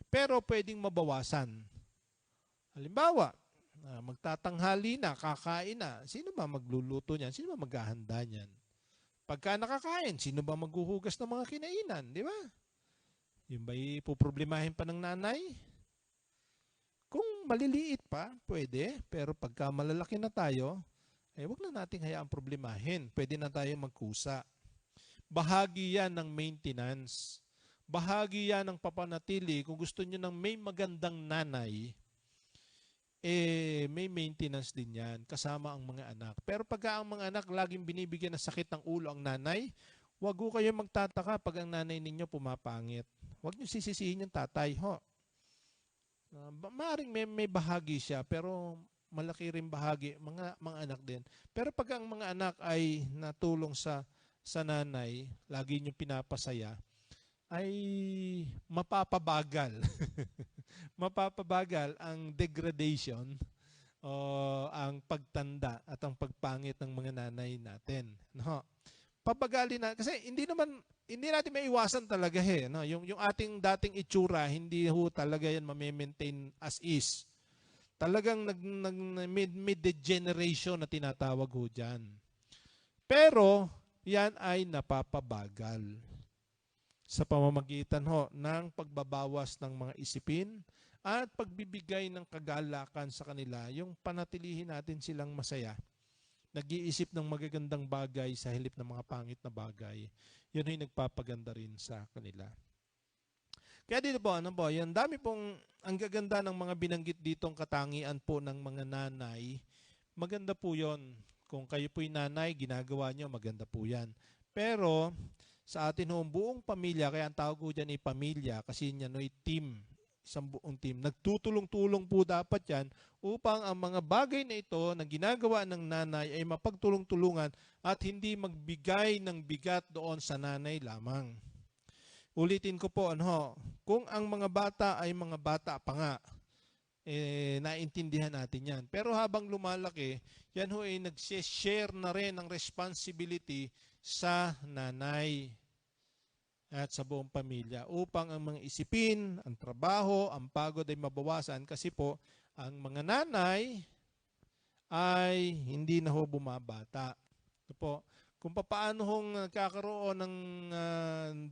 Pero pwedeng mabawasan. Halimbawa, magtatanghali na, kakain na. Sino ba magluluto niyan? Sino ba maghahanda niyan? Pagka nakakain, sino ba maghuhugas ng mga kinainan? Di ba? Yung ba ipoproblemahin pa ng nanay? Kung maliliit pa, pwede. Pero pagka malalaki na tayo, wag na nating hayaang problemahin. Pwede na tayo magkusa. Bahagi yan ng maintenance. Bahagi yan ng papanatili. Kung gusto nyo ng may magandang nanay, may maintenance din yan. Kasama ang mga anak. Pero pagka ang mga anak laging binibigyan ng sakit ng ulo ang nanay, wag ko kayo magtataka pag ang nanay ninyo pumapangit. Wag nyo sisisihin yung tatay, maaring may bahagi siya, pero malaki rin bahagi, mga anak din. Pero pag ang mga anak ay natulong sa nanay, lagi nyo pinapasaya, ay mapapabagal. Mapapabagal ang degradation o ang pagtanda at ang pagpangit ng mga nanay natin. Papagali na, kasi hindi natin maiwasan talaga yung ating dating itsura, hindi talaga yan ma-maintain as is. Talagang mid-degeneration na tinatawag dyan. Pero yan ay napapabagal sa pamamagitan ng pagbabawas ng mga isipin at pagbibigay ng kagalakan sa kanila, yung panatilihin natin silang masaya. Nag-iisip ng magagandang bagay sa halip ng mga pangit na bagay. Yun ay nagpapaganda rin sa kanila. Kaya dito yan dami pong ang gaganda ng mga binanggit ditong katangian po ng mga nanay. Maganda po yon. Kung kayo po'y nanay, ginagawa nyo, maganda po yan. Pero sa atin buong pamilya, kaya ang tawag ko dyan ay pamilya, kasi yan ay team, isang buong team. Nagtutulong-tulong po dapat yan upang ang mga bagay na ito na ginagawa ng nanay ay mapagtulong-tulungan at hindi magbigay ng bigat doon sa nanay lamang. Ulitin ko po, kung ang mga bata ay mga bata pa nga, naintindihan natin yan. Pero habang lumalaki, yan ay nag-share na rin ng responsibility sa nanay at sa buong pamilya upang ang mga isipin, ang trabaho, ang pagod ay mabawasan kasi po ang mga nanay ay hindi na bumabata. Ito po, kung paano nagkakaroon ng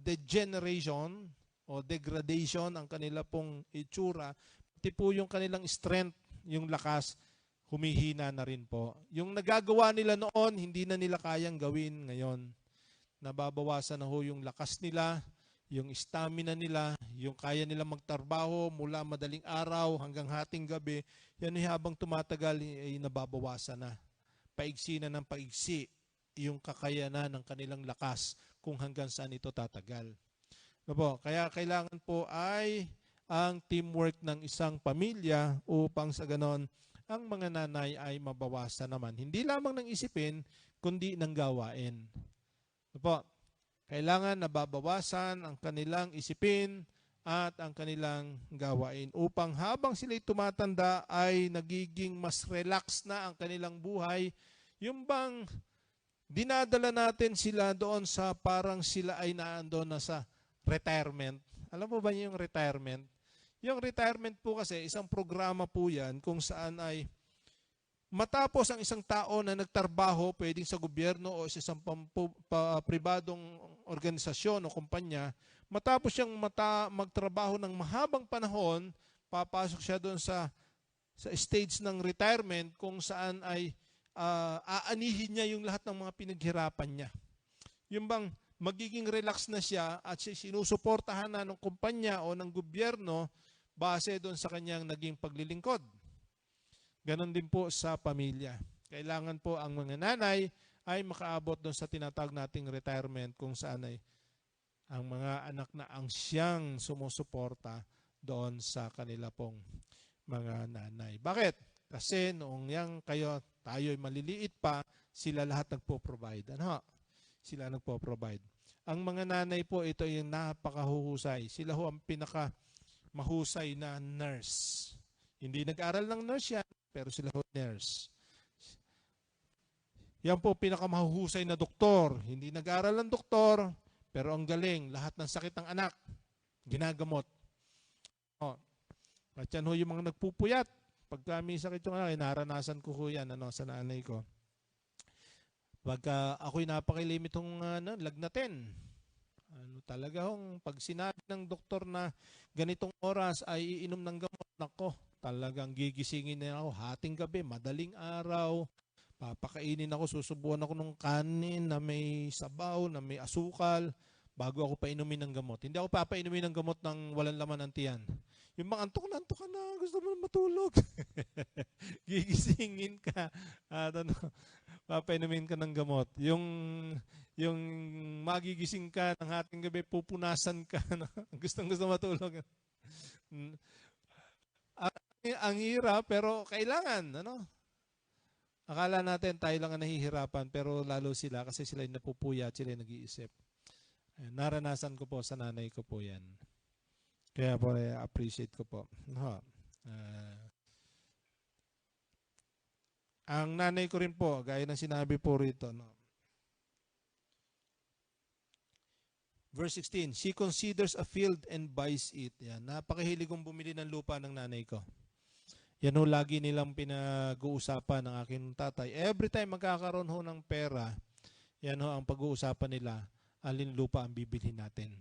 degeneration o degradation ang kanila pong itsura, pati po yung kanilang strength, yung lakas, humihina na rin po. Yung nagagawa nila noon, hindi na nila kayang gawin ngayon. Nababawasan na yung lakas nila, yung stamina nila, yung kaya nila magtrabaho mula madaling araw hanggang hating gabi, yan ay habang tumatagal ay nababawasan na. Paigsi na ng paigsi yung kakayanan ng kanilang lakas kung hanggang saan ito tatagal. Kaya kailangan po ay ang teamwork ng isang pamilya upang sa ganon ang mga nanay ay mabawasan naman. Hindi lamang ng isipin, kundi ng gawain. Ano po? Kailangan nababawasan ang kanilang isipin at ang kanilang gawain upang habang sila'y tumatanda ay nagiging mas relax na ang kanilang buhay. Yung bang dinadala natin sila doon sa parang sila ay naandun na sa retirement. Alam mo ba yung retirement? Yung retirement po kasi isang programa po yan kung saan ay matapos ang isang tao na nagtrabaho, pwedeng sa gobyerno o sa isang pribadong organisasyon o kumpanya, matapos siyang magtrabaho ng mahabang panahon, papasok siya doon sa stage ng retirement kung saan ay aanihin niya yung lahat ng mga pinaghirapan niya. Yung bang magiging relax na siya at sinusuportahan na ng kumpanya o ng gobyerno base doon sa kanyang naging paglilingkod. Ganon din po sa pamilya. Kailangan po ang mga nanay ay makaabot doon sa tinatawag nating retirement kung saan ay ang mga anak na ang siyang sumusuporta doon sa kanila pong mga nanay. Bakit? Kasi noong tayo'y maliliit pa, sila lahat nagpo-provide. Ano? Sila nagpo-provide. Ang mga nanay po, ito yung napakahuhusay. Sila ho ang mahusay na nurse. Hindi nag-aral ng nurse yan, pero sila ho nurse. Yan po pinakamahuhusay na doktor. Hindi nag-aral ng doktor, pero ang galing. Lahat ng sakit ng anak, ginagamot. At yan ho yung mga nagpupuyat. Pagka may sakit yung anak, naranasan ko ho yan sa nanay ko. Pagka ako'y napakilimit ng lagnatin, talaga hong pag sinabi ng doktor na ganitong oras ay iinom ng gamot, nako, talagang gigisingin na ako, hating gabi, madaling araw, papakainin ako, susubuan ako ng kanin na may sabaw, na may asukal, bago ako painumin ng gamot. Hindi ako papainumin ng gamot ng walang laman ng tiyan. Yung mga antok ka na, gusto mo matulog. Gigisingin ka at papainumin ka ng gamot. Yung magigising ka ng hating gabi, pupunasan ka na gusto matulog. Ang hirap, pero kailangan. Akala natin tayo lang ang nahihirapan, pero lalo sila kasi sila yung napupuyat, sila yung nag-iisip. Naranasan ko po sa nanay ko po yan. Kaya po appreciate ko po. Ang nanay ko rin po, gaya ng sinabi po rito, Verse 16, she considers a field and buys it. Yan, napakahilig kong bumili ng lupa ng nanay ko. Yan ho, lagi nilang pinag-uusapan ng aking tatay. Every time magkakaroon ho ng pera, yan ho ang pag-uusapan nila, alin lupa ang bibilhin natin.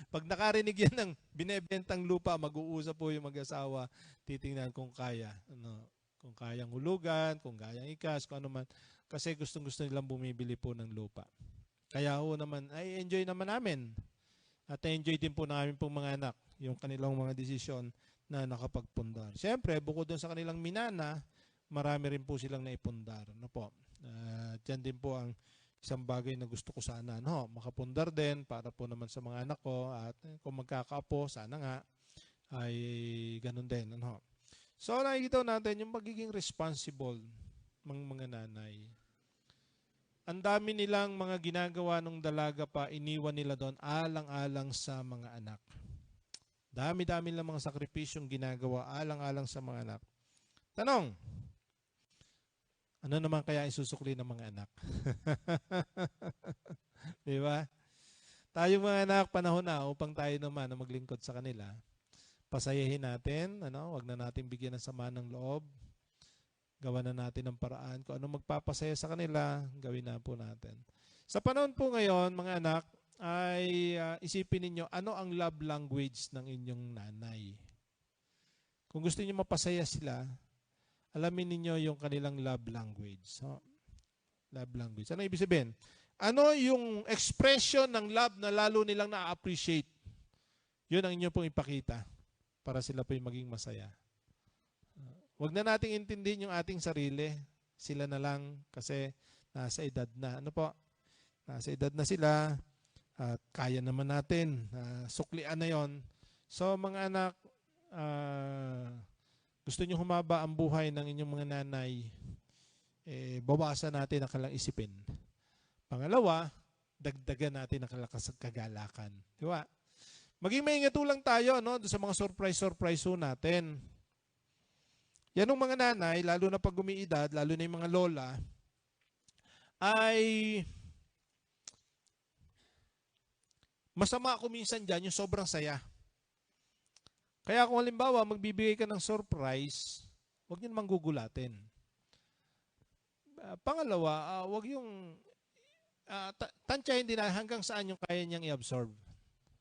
Pag nakarinig yan ng binebentang lupa, mag-uusap po yung mag-asawa, titingnan kung kaya. Kung kayang hulugan, kung kayang ikas, kung ano man. Kasi gustong-gusto nilang bumibili po ng lupa. Kaya ho naman, ay enjoy naman namin. At enjoy din po namin pong mga anak, yung kanilang mga desisyon na nakapagpundar. Siyempre, bukod doon sa kanilang minana, marami rin po silang naipundar. Diyan din po ang isang bagay na gusto ko sana, makapundar din para po naman sa mga anak ko at kung magkakaapo, sana nga ay ganun din. So, nakikita natin yung magiging responsible ng mga nanay. Ang dami nilang mga ginagawa nung dalaga pa, iniwan nila doon alang-alang sa mga anak. Dami-dami lang mga sakripisyong ginagawa alang-alang sa mga anak. Tanong, ano naman kaya isusukli ng mga anak? Di ba? Tayong mga anak, panahon na upang tayo naman na maglingkod sa kanila. Pasayahin natin, wag na natin bigyan ng sama ng loob. Gawan na natin ng paraan. Kung ano magpapasaya sa kanila, gawin na po natin. Sa panahon po ngayon, mga anak, ay isipin ninyo, ano ang love language ng inyong nanay? Kung gusto niyo mapasaya sila, alamin ninyo yung kanilang love language. Love language. Ano ibig sabihin? Ano yung expression ng love na lalo nilang na-appreciate? Yun ang inyo pong ipakita para sila po yung maging masaya. Huwag na nating intindihin yung ating sarili. Sila na lang kasi nasa edad na. Nasa edad na sila at kaya naman natin. Suklian na yon So mga anak, gusto nyo humaba ang buhay ng inyong mga nanay, bawasan natin ang kanilang isipin. Pangalawa, dagdagan natin ang kagalakan. Di ba? Maging maingat lang tayo, no, doon sa mga surprise natin. Yan ng mga nanay, lalo na pag umiidad, lalo na yung mga lola, ay masama ako minsan dyan yung sobrang saya. Kaya kung halimbawa, magbibigay ka ng surprise, huwag nyo namang gugulatin. Pangalawa, huwag yung tansyahin din na hanggang saan yung kaya niyang i-absorb.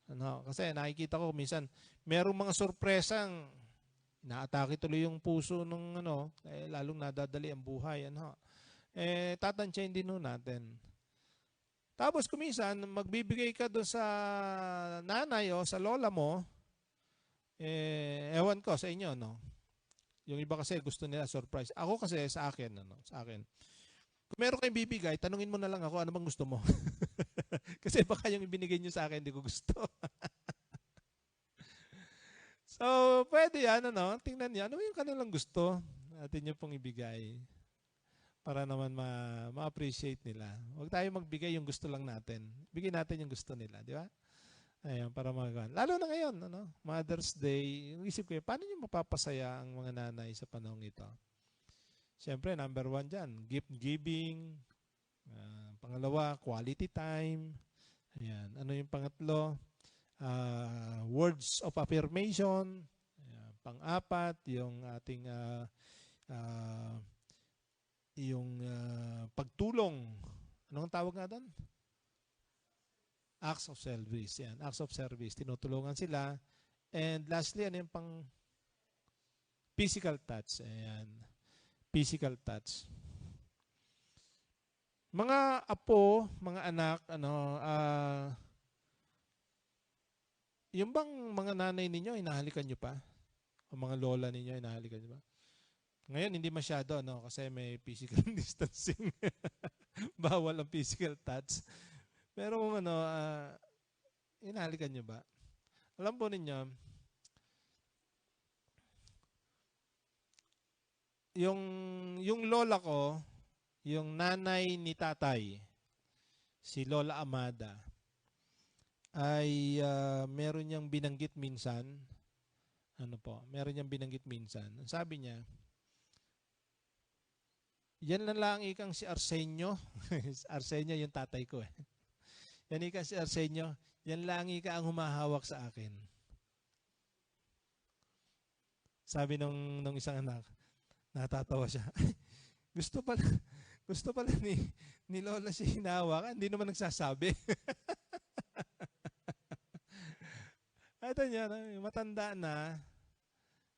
Ano? Kasi nakikita ko minsan, merong mga sorpresang naatake tuloy yung puso ng lalong nadadali ang buhay. Tatansyahin din natin. Tapos kuminsan, magbibigay ka doon sa nanay o sa lola mo, ewan ko sa inyo, no? Yung iba kasi gusto nila surprise. Ako kasi sa akin, sa akin. Kung meron kayong bibigay, tanungin mo na lang ako, ano bang gusto mo? Kasi baka yung ibinigay nyo sa akin, hindi ko gusto. So, pwede yan, tingnan niya, ano yung kanilang gusto natin nyo pong ibigay para naman ma-appreciate nila. Huwag tayo magbigay yung gusto lang natin. Bigyan natin yung gusto nila, di ba? Ayun, para magawa. Lalo na ngayon, Mother's Day, yung isip ko, paano nyo mapapasaya ang mga nanay sa panahong ito? Siyempre, number 1 dyan, gift giving. Pangalawa, quality time. Ayan. Ano yung pangatlo? Words of affirmation. Ayan. Pang-apat, yung ating pagtulong. Anong tawag nga doon? Acts of service. Yan, acts of service. Tinutulungan sila. And lastly, ano yung pang physical touch. Ayan. Physical touch. Mga apo, mga anak, yung bang mga nanay ninyo, hinahalikan nyo pa? O mga lola ninyo, hinahalikan nyo pa? Ngayon, hindi masyado, kasi may physical distancing. Bawal ang physical touch. Pero kung hinahalikan nyo ba? Alam po ninyo, yung lola ko, yung nanay ni tatay, si Lola Amada, ay meron niyang binanggit minsan, meron niyang binanggit minsan. Sabi niya, yan na lang ikang si Arsenio. Arsenio yung tatay ko eh. Yan ika si Arsenio, yan lang ika ang humahawak sa akin. Sabi nung isang anak, natatawa siya. Gusto pala ni Lola si hinahawakan, hindi naman nagsasabi. Ito niya, matanda na,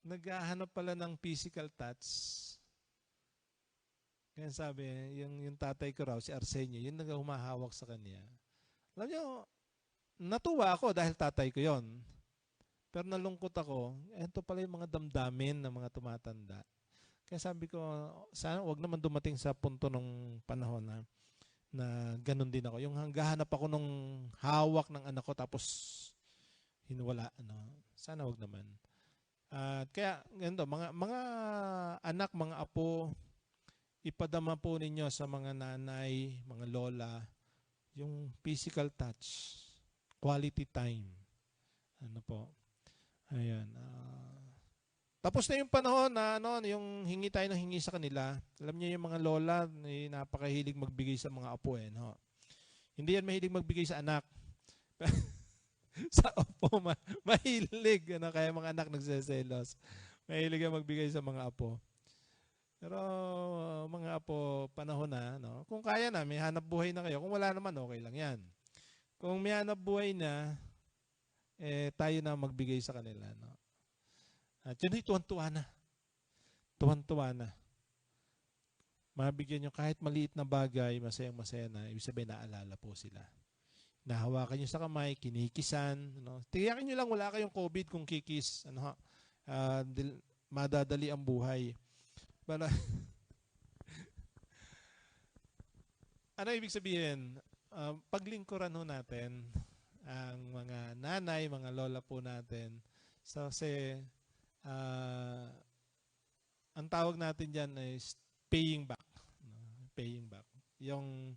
naghahanap pala ng physical touch. Kaya sabi, yung tatay ko raw, si Arsenio, yun humahawak sa kanya. Alam niyo, natuwa ako dahil tatay ko yon. Pero nalungkot ako, ito pala yung mga damdamin ng mga tumatanda. Kaya sabi ko, sana wag naman dumating sa punto ng panahon na ganun din ako. Yung hanggahanap ako nung hawak ng anak ko tapos hinwala. Sana wag naman. Kaya, ganito, mga anak, mga apo, ipadama po ninyo sa mga nanay, mga lola, yung physical touch, quality time. Ayan. Tapos na yung panahon na yung hingi tayo ng hingi sa kanila. Alam niyo yung mga lola, napakahilig magbigay sa mga apo eh. No? Hindi yan mahilig magbigay sa anak. Sa apo, mahilig. Kaya mga anak nagseselos. Mahilig yan magbigay sa mga apo. Pero mga apo, panahon na. Kung kaya na, may hanap buhay na kayo. Kung wala naman, okay lang yan. Kung may hanap buhay na, tayo na magbigay sa kanila. At yun ay tuwan-tuwa na. Tuwan-tuwa na. Mabigyan nyo kahit maliit na bagay, masayang-masaya na, ibig sabihin naalala po sila. Nahawakan nyo sa kamay, kinikisan. Tiyakin nyo lang wala kayong COVID kung kikis. Madadali ang buhay. Ano ibig sabihin? Paglingkuran ho natin ang mga nanay, mga lola po natin, So, kasi ang tawag natin dyan is paying back. Paying back. Yung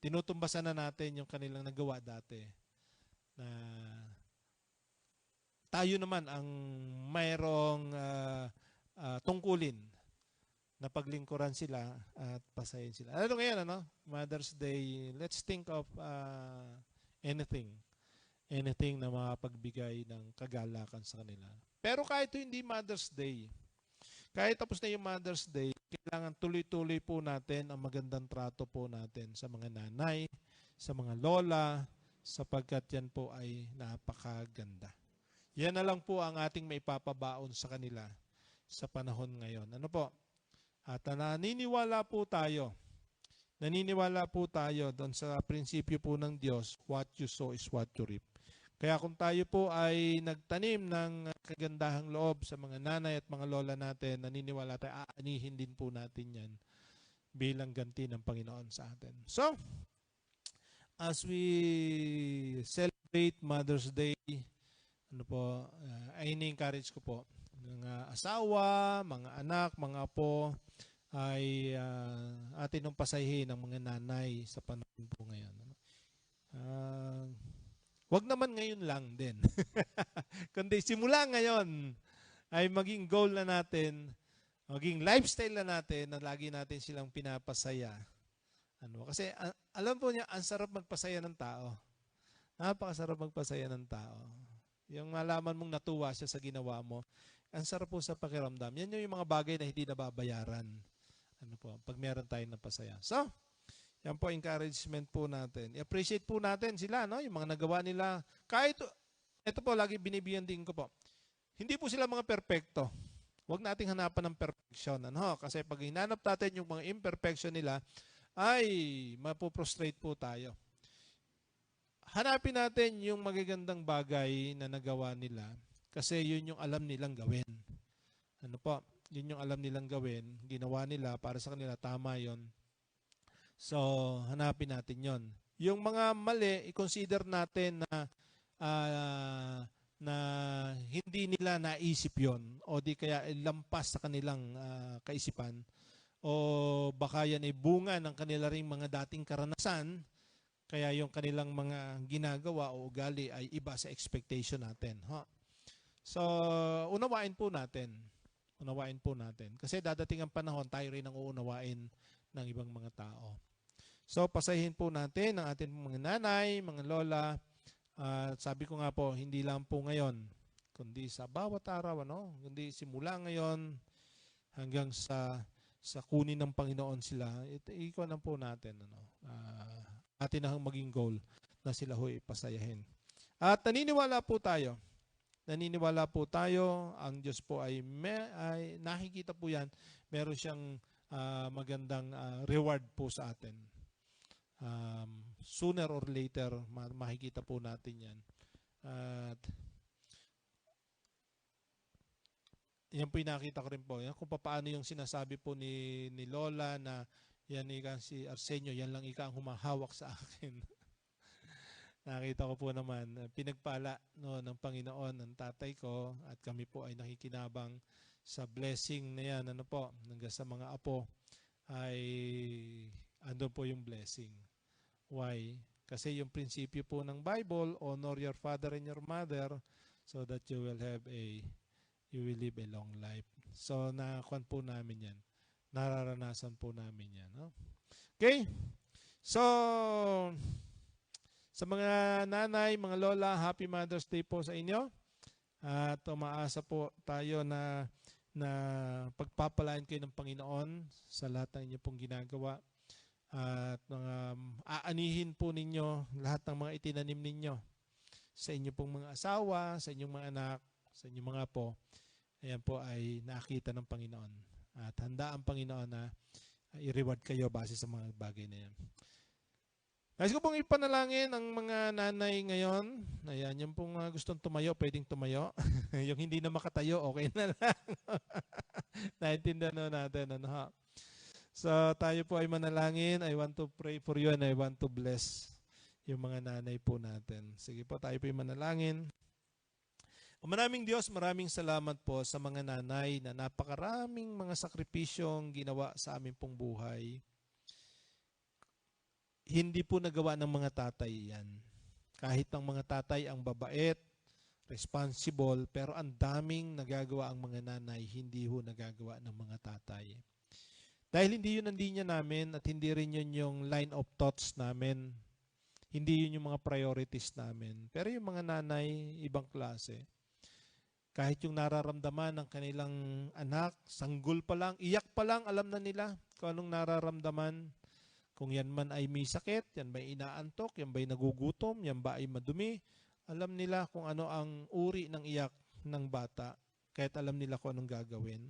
tinutumbasan na natin yung kanilang nagawa dati. Na tayo naman ang mayroong tungkulin na paglingkuran sila at pasayin sila. Ano ngayon, ano? Mother's Day, let's think of anything na makapagbigay ng kagalakan sa kanila. Pero kahit hindi Mother's Day, kahit tapos na yung Mother's Day, kailangan tuloy-tuloy po natin ang magandang trato po natin sa mga nanay, sa mga lola, sapagkat yan po ay napakaganda. Yan na lang po ang ating maipapabaon sa kanila sa panahon ngayon. Ano po? At naniniwala po tayo doon sa prinsipyo po ng Diyos, what you sow is what you reap. Kaya kung tayo po ay nagtanim ng kagandahang loob sa mga nanay at mga lola natin, naniniwala tayo, aanihin din po natin yan bilang ganti ng Panginoon sa atin. So, as we celebrate Mother's Day, ay ini-encourage ko po, mga asawa, mga anak, mga apo, ay atin ng pasahin ng mga nanay sa panahon po ngayon. Wag naman ngayon lang din. Kundi simula ngayon ay maging goal na natin, maging lifestyle na natin na lagi natin silang pinapasaya. Kasi alam po niya, ang sarap magpasaya ng tao. Napakasarap magpasaya ng tao. Yung malaman mong natuwa siya sa ginawa mo, ang sarap po sa pakiramdam. Yan yung mga bagay na hindi nababayaran. Pag meron tayong napasaya. So, yan po encouragement po natin. I-appreciate po natin sila, no? Yung mga nagawa nila. Kahit, ito po, lagi binibigyan din ko po. Hindi po sila mga perpekto. Huwag nating hanapan ng perfection. Kasi pag hinanap natin yung mga imperfection nila, ay mapoprostrate po tayo. Hanapin natin yung magagandang bagay na nagawa nila kasi yun yung alam nilang gawin. Yun yung alam nilang gawin, ginawa nila para sa kanila, tama yun. So, hanapin natin yon. Yung mga mali, i-consider natin na hindi nila naisip yon o di kaya lampas sa kanilang kaisipan o baka yan ay bunga ng kanila ring mga dating karanasan kaya yung kanilang mga ginagawa o ugali ay iba sa expectation natin. So, unawain po natin. Kasi dadating ang panahon, tayo rin ang uunawain ng ibang mga tao. So, pasahin po natin ang ating mga nanay, mga lola. Sabi ko nga po, hindi lang po ngayon, kundi sa bawat araw, kundi simula ngayon hanggang sa kunin ng Panginoon sila. Ikaw na po natin. Atin ang maging goal na sila ho'y pasayahin. At naniniwala po tayo, ang Diyos po ay nakikita po yan, meron siyang magandang reward po sa atin. Sooner or later, makikita po natin yan. At yan po yung nakita ko rin po. Yan, kung paano yung sinasabi po ni Lola na yan si Arsenio, yan lang ang humahawak sa akin. Nakita ko po naman, pinagpala ng Panginoon ng tatay ko at kami po ay nakikinabang sa blessing na yan. Hanggang sa mga apo ay andun po yung blessing. Why? Kasi yung prinsipyo po ng Bible, honor your father and your mother so that you will live a long life. So, nakuan po namin yan. Nararanasan po namin yan. Okay? So, sa mga nanay, mga lola, Happy Mother's Day po sa inyo. At umaasa po tayo na pagpapalain kayo ng Panginoon sa lahat ng inyo pong ginagawa. At aanihin po ninyo lahat ng mga itinanim ninyo sa inyo pong mga asawa, sa inyong mga anak, sa inyong mga apo. Ayan po ay nakita ng Panginoon. At handa ang Panginoon na i-reward kayo base sa mga bagay na yan. Nais ko pong ipanalangin ang mga nanay ngayon. Ayan, yung pong gustong tumayo, pwedeng tumayo. Yung hindi na makatayo, okay na lang. Naintindihan natin. So tayo po ay manalangin. I want to pray for you and I want to bless yung mga nanay po natin. Sige po, tayo po ay manalangin. Maraming Diyos, maraming salamat po sa mga nanay na napakaraming mga sakripisyong ginawa sa aming pong buhay. Hindi po nagawa ng mga tatay yan. Kahit ang mga tatay ang babait, responsible, pero ang daming nagagawa ang mga nanay, hindi ho nagagawa ng mga tatay. Dahil hindi yun ang linya namin at hindi rin yun yung line of thoughts namin. Hindi yun yung mga priorities namin. Pero yung mga nanay, ibang klase. Kahit yung nararamdaman ng kanilang anak, sanggol pa lang, iyak pa lang, alam na nila kung anong nararamdaman. Kung yan man ay may sakit, yan ba ay inaantok, yan ba ay nagugutom, yan ba ay madumi. Alam nila kung ano ang uri ng iyak ng bata, kahit alam nila kung anong gagawin.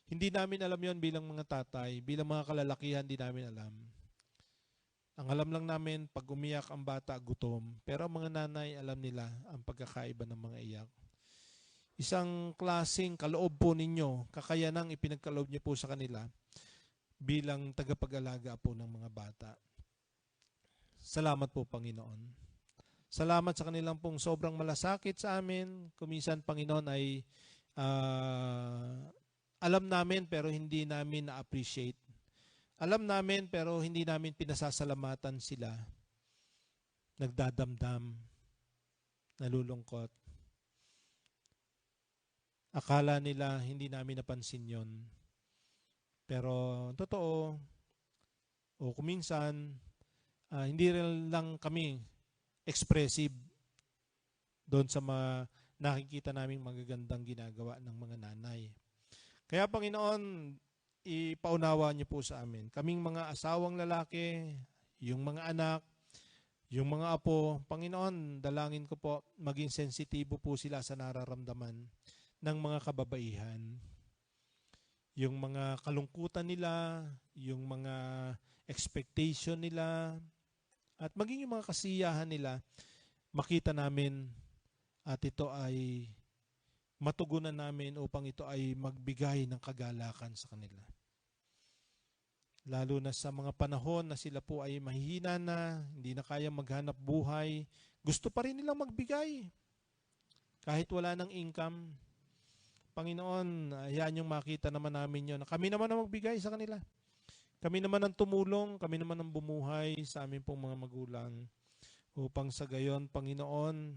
Hindi namin alam yon bilang mga tatay, bilang mga kalalakihan, hindi namin alam. Ang alam lang namin, pag umiyak ang bata, gutom. Pero ang mga nanay, alam nila ang pagkakaiba ng mga iyak. Isang klaseng kaloob po ninyo, kakayanang ipinagkaloob niyo po sa kanila bilang tagapag-alaga po ng mga bata. Salamat po, Panginoon. Salamat sa kanilang pong sobrang malasakit sa amin. Kuminsan, Panginoon, ay alam namin pero hindi namin na-appreciate. Alam namin pero hindi namin pinasasalamatan sila. Nagdadamdam, nalulungkot. Akala nila hindi namin napansin yon. Pero totoo, o kuminsan, hindi rin lang kami expressive doon sa mga nakikita naming magagandang ginagawa ng mga nanay. Kaya Panginoon, ipaunawa niyo po sa amin. Kaming mga asawang lalaki, yung mga anak, yung mga apo, Panginoon, dalangin ko po, maging sensitibo po sila sa nararamdaman ng mga kababaihan. Yung mga kalungkutan nila, yung mga expectation nila, at maging yung mga kasiyahan nila, makita namin at ito ay matugunan namin upang ito ay magbigay ng kagalakan sa kanila. Lalo na sa mga panahon na sila po ay mahihina na, hindi na kaya maghanap buhay, gusto pa rin nilang magbigay. Kahit wala ng income. Panginoon, ayan yung makita naman namin yun. Kami naman ang magbigay sa kanila. Kami naman ang tumulong, kami naman ang bumuhay sa aming pong mga magulang. Upang sa gayon, Panginoon,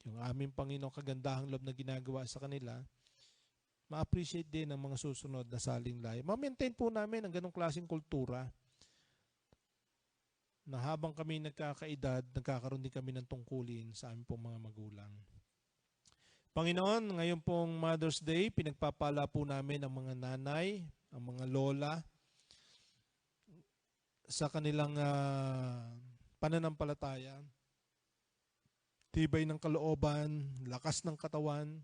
yung aming Panginoon kagandahang loob na ginagawa sa kanila, ma-appreciate din ang mga susunod na saling lahi. Ma-maintain po namin ang ganong klaseng kultura na habang kami nagkakaedad, nagkakaroon din kami ng tungkulin sa aming pong mga magulang. Panginoon, ngayon pong Mother's Day, pinagpapala po namin ang mga nanay, ang mga lola, sa kanilang pananampalataya, tibay ng kalooban, lakas ng katawan,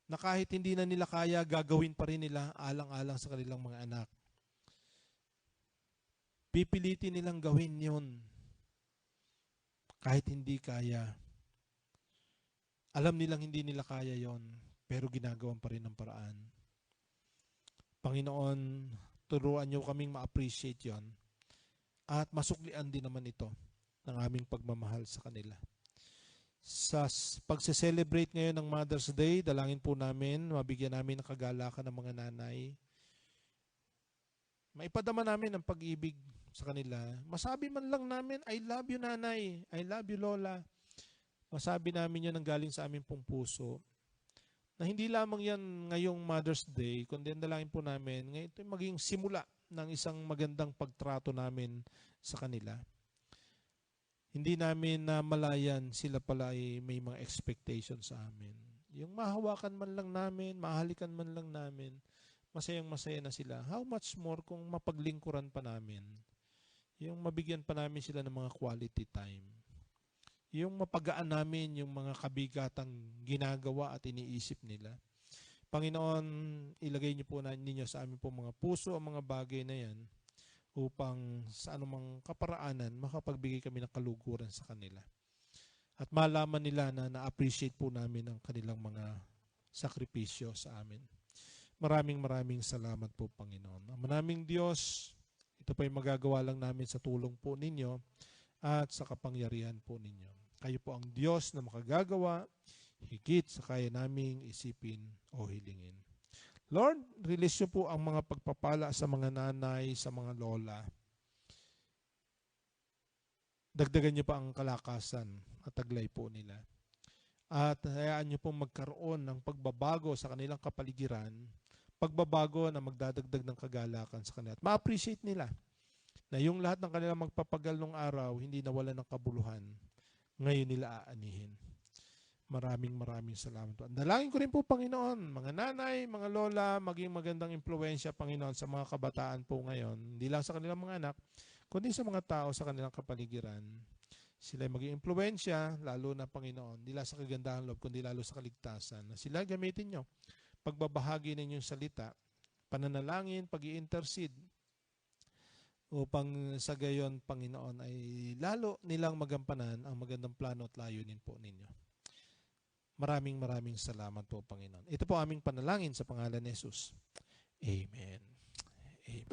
na kahit hindi na nila kaya, gagawin pa rin nila alang-alang sa kanilang mga anak. Pipilitin nilang gawin yun kahit hindi kaya. Alam nilang hindi nila kaya yon, pero ginagawan pa rin ng paraan. Panginoon, turuan niyo kaming ma-appreciate yon at masuklian din naman ito ng aming pagmamahal sa kanila. Sa pagse-celebrate ngayon ng Mother's Day, dalangin po namin, mabigyan namin ng kagalakan ng mga nanay. Maipadama namin ang pag-ibig sa kanila. Masabi man lang namin, I love you nanay, I love you lola. Masabi namin yan ang galing sa aming pong puso. Na hindi lamang yan ngayong Mother's Day, kundi dalangin po namin, ngayon ito maging simula ng isang magandang pagtrato namin sa kanila. Hindi namin na malayan sila pala ay may mga expectations sa amin. Yung mahawakan man lang namin, mahalikan man lang namin, masayang-masaya na sila. How much more kung mapaglingkuran pa namin? Yung mabigyan pa namin sila ng mga quality time. Yung mapagaan namin yung mga kabigatang ginagawa at iniisip nila. Panginoon, ilagay niyo po ninyo sa amin po mga puso ang mga bagay na yan upang sa anumang kaparaanan makapagbigay kami ng kaluguran sa kanila. At malaman nila na na-appreciate po namin ang kanilang mga sakripisyo sa amin. Maraming salamat po, Panginoon. Ang manaming Diyos, ito po ay magagawa lang namin sa tulong po ninyo at sa kapangyarihan po ninyo. Kayo po ang Diyos na makagagawa, higit sa kaya naming isipin o hilingin. Lord, release niyo po ang mga pagpapala sa mga nanay, sa mga lola. Dagdagan niyo pa ang kalakasan at taglay po nila. At hayaan niyo pong magkaroon ng pagbabago sa kanilang kapaligiran, pagbabago na magdadagdag ng kagalakan sa kanila. At ma-appreciate nila na yung lahat ng kanilang magpapagal nung araw, hindi nawala ng kabuluhan. Ngayon nila aanihin. Maraming salamat po. Dalangin ko rin po, Panginoon, mga nanay, mga lola, maging magandang impluwensya, Panginoon, sa mga kabataan po ngayon. Hindi lang sa kanilang mga anak, kundi sa mga tao sa kanilang kapaligiran. Sila ay maging impluwensya, lalo na, Panginoon, hindi lang sa kagandahan loob, kundi lalo sa kaligtasan. Na sila gamitin nyo, pagbabahagi ng inyong salita, pananalangin, pag-i-intercede, upang sa gayon, Panginoon, ay lalo nilang magampanan ang magandang plano at layunin po ninyo. Maraming salamat po, Panginoon. Ito po aming panalangin sa pangalan ni Jesus. Amen. Amen.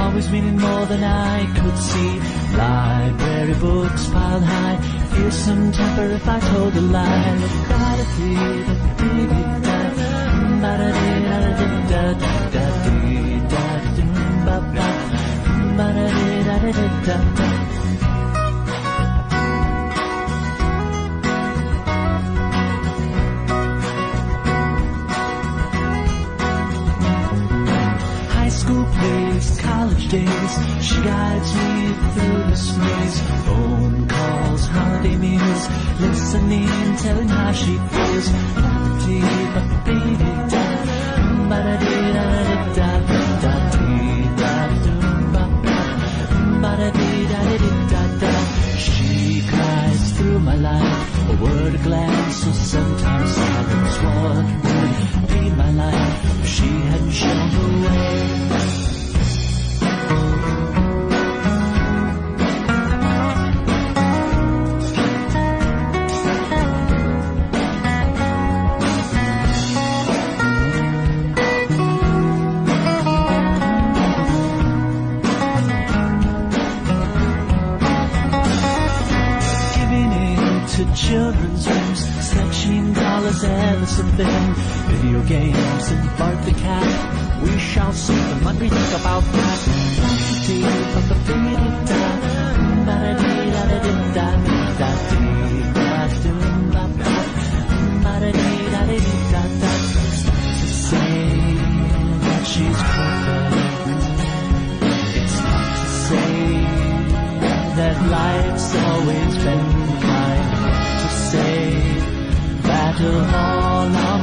Always meaning more than I could see. Library books piled high. Fearsome temper if I told a lie. High school plays, college days, she guides me through this maze. Phone calls, holiday meals, listening, telling how she feels. She cries through my life, a word, a glance, or sometimes silence. What would be my life if she hadn't shown the way? Children's rooms, snatching dollars ever so thin. Video games and Bart the cat, we shall see the money think about that. To say that she's perfect, it's not to say that life's always been kind. Say that of all our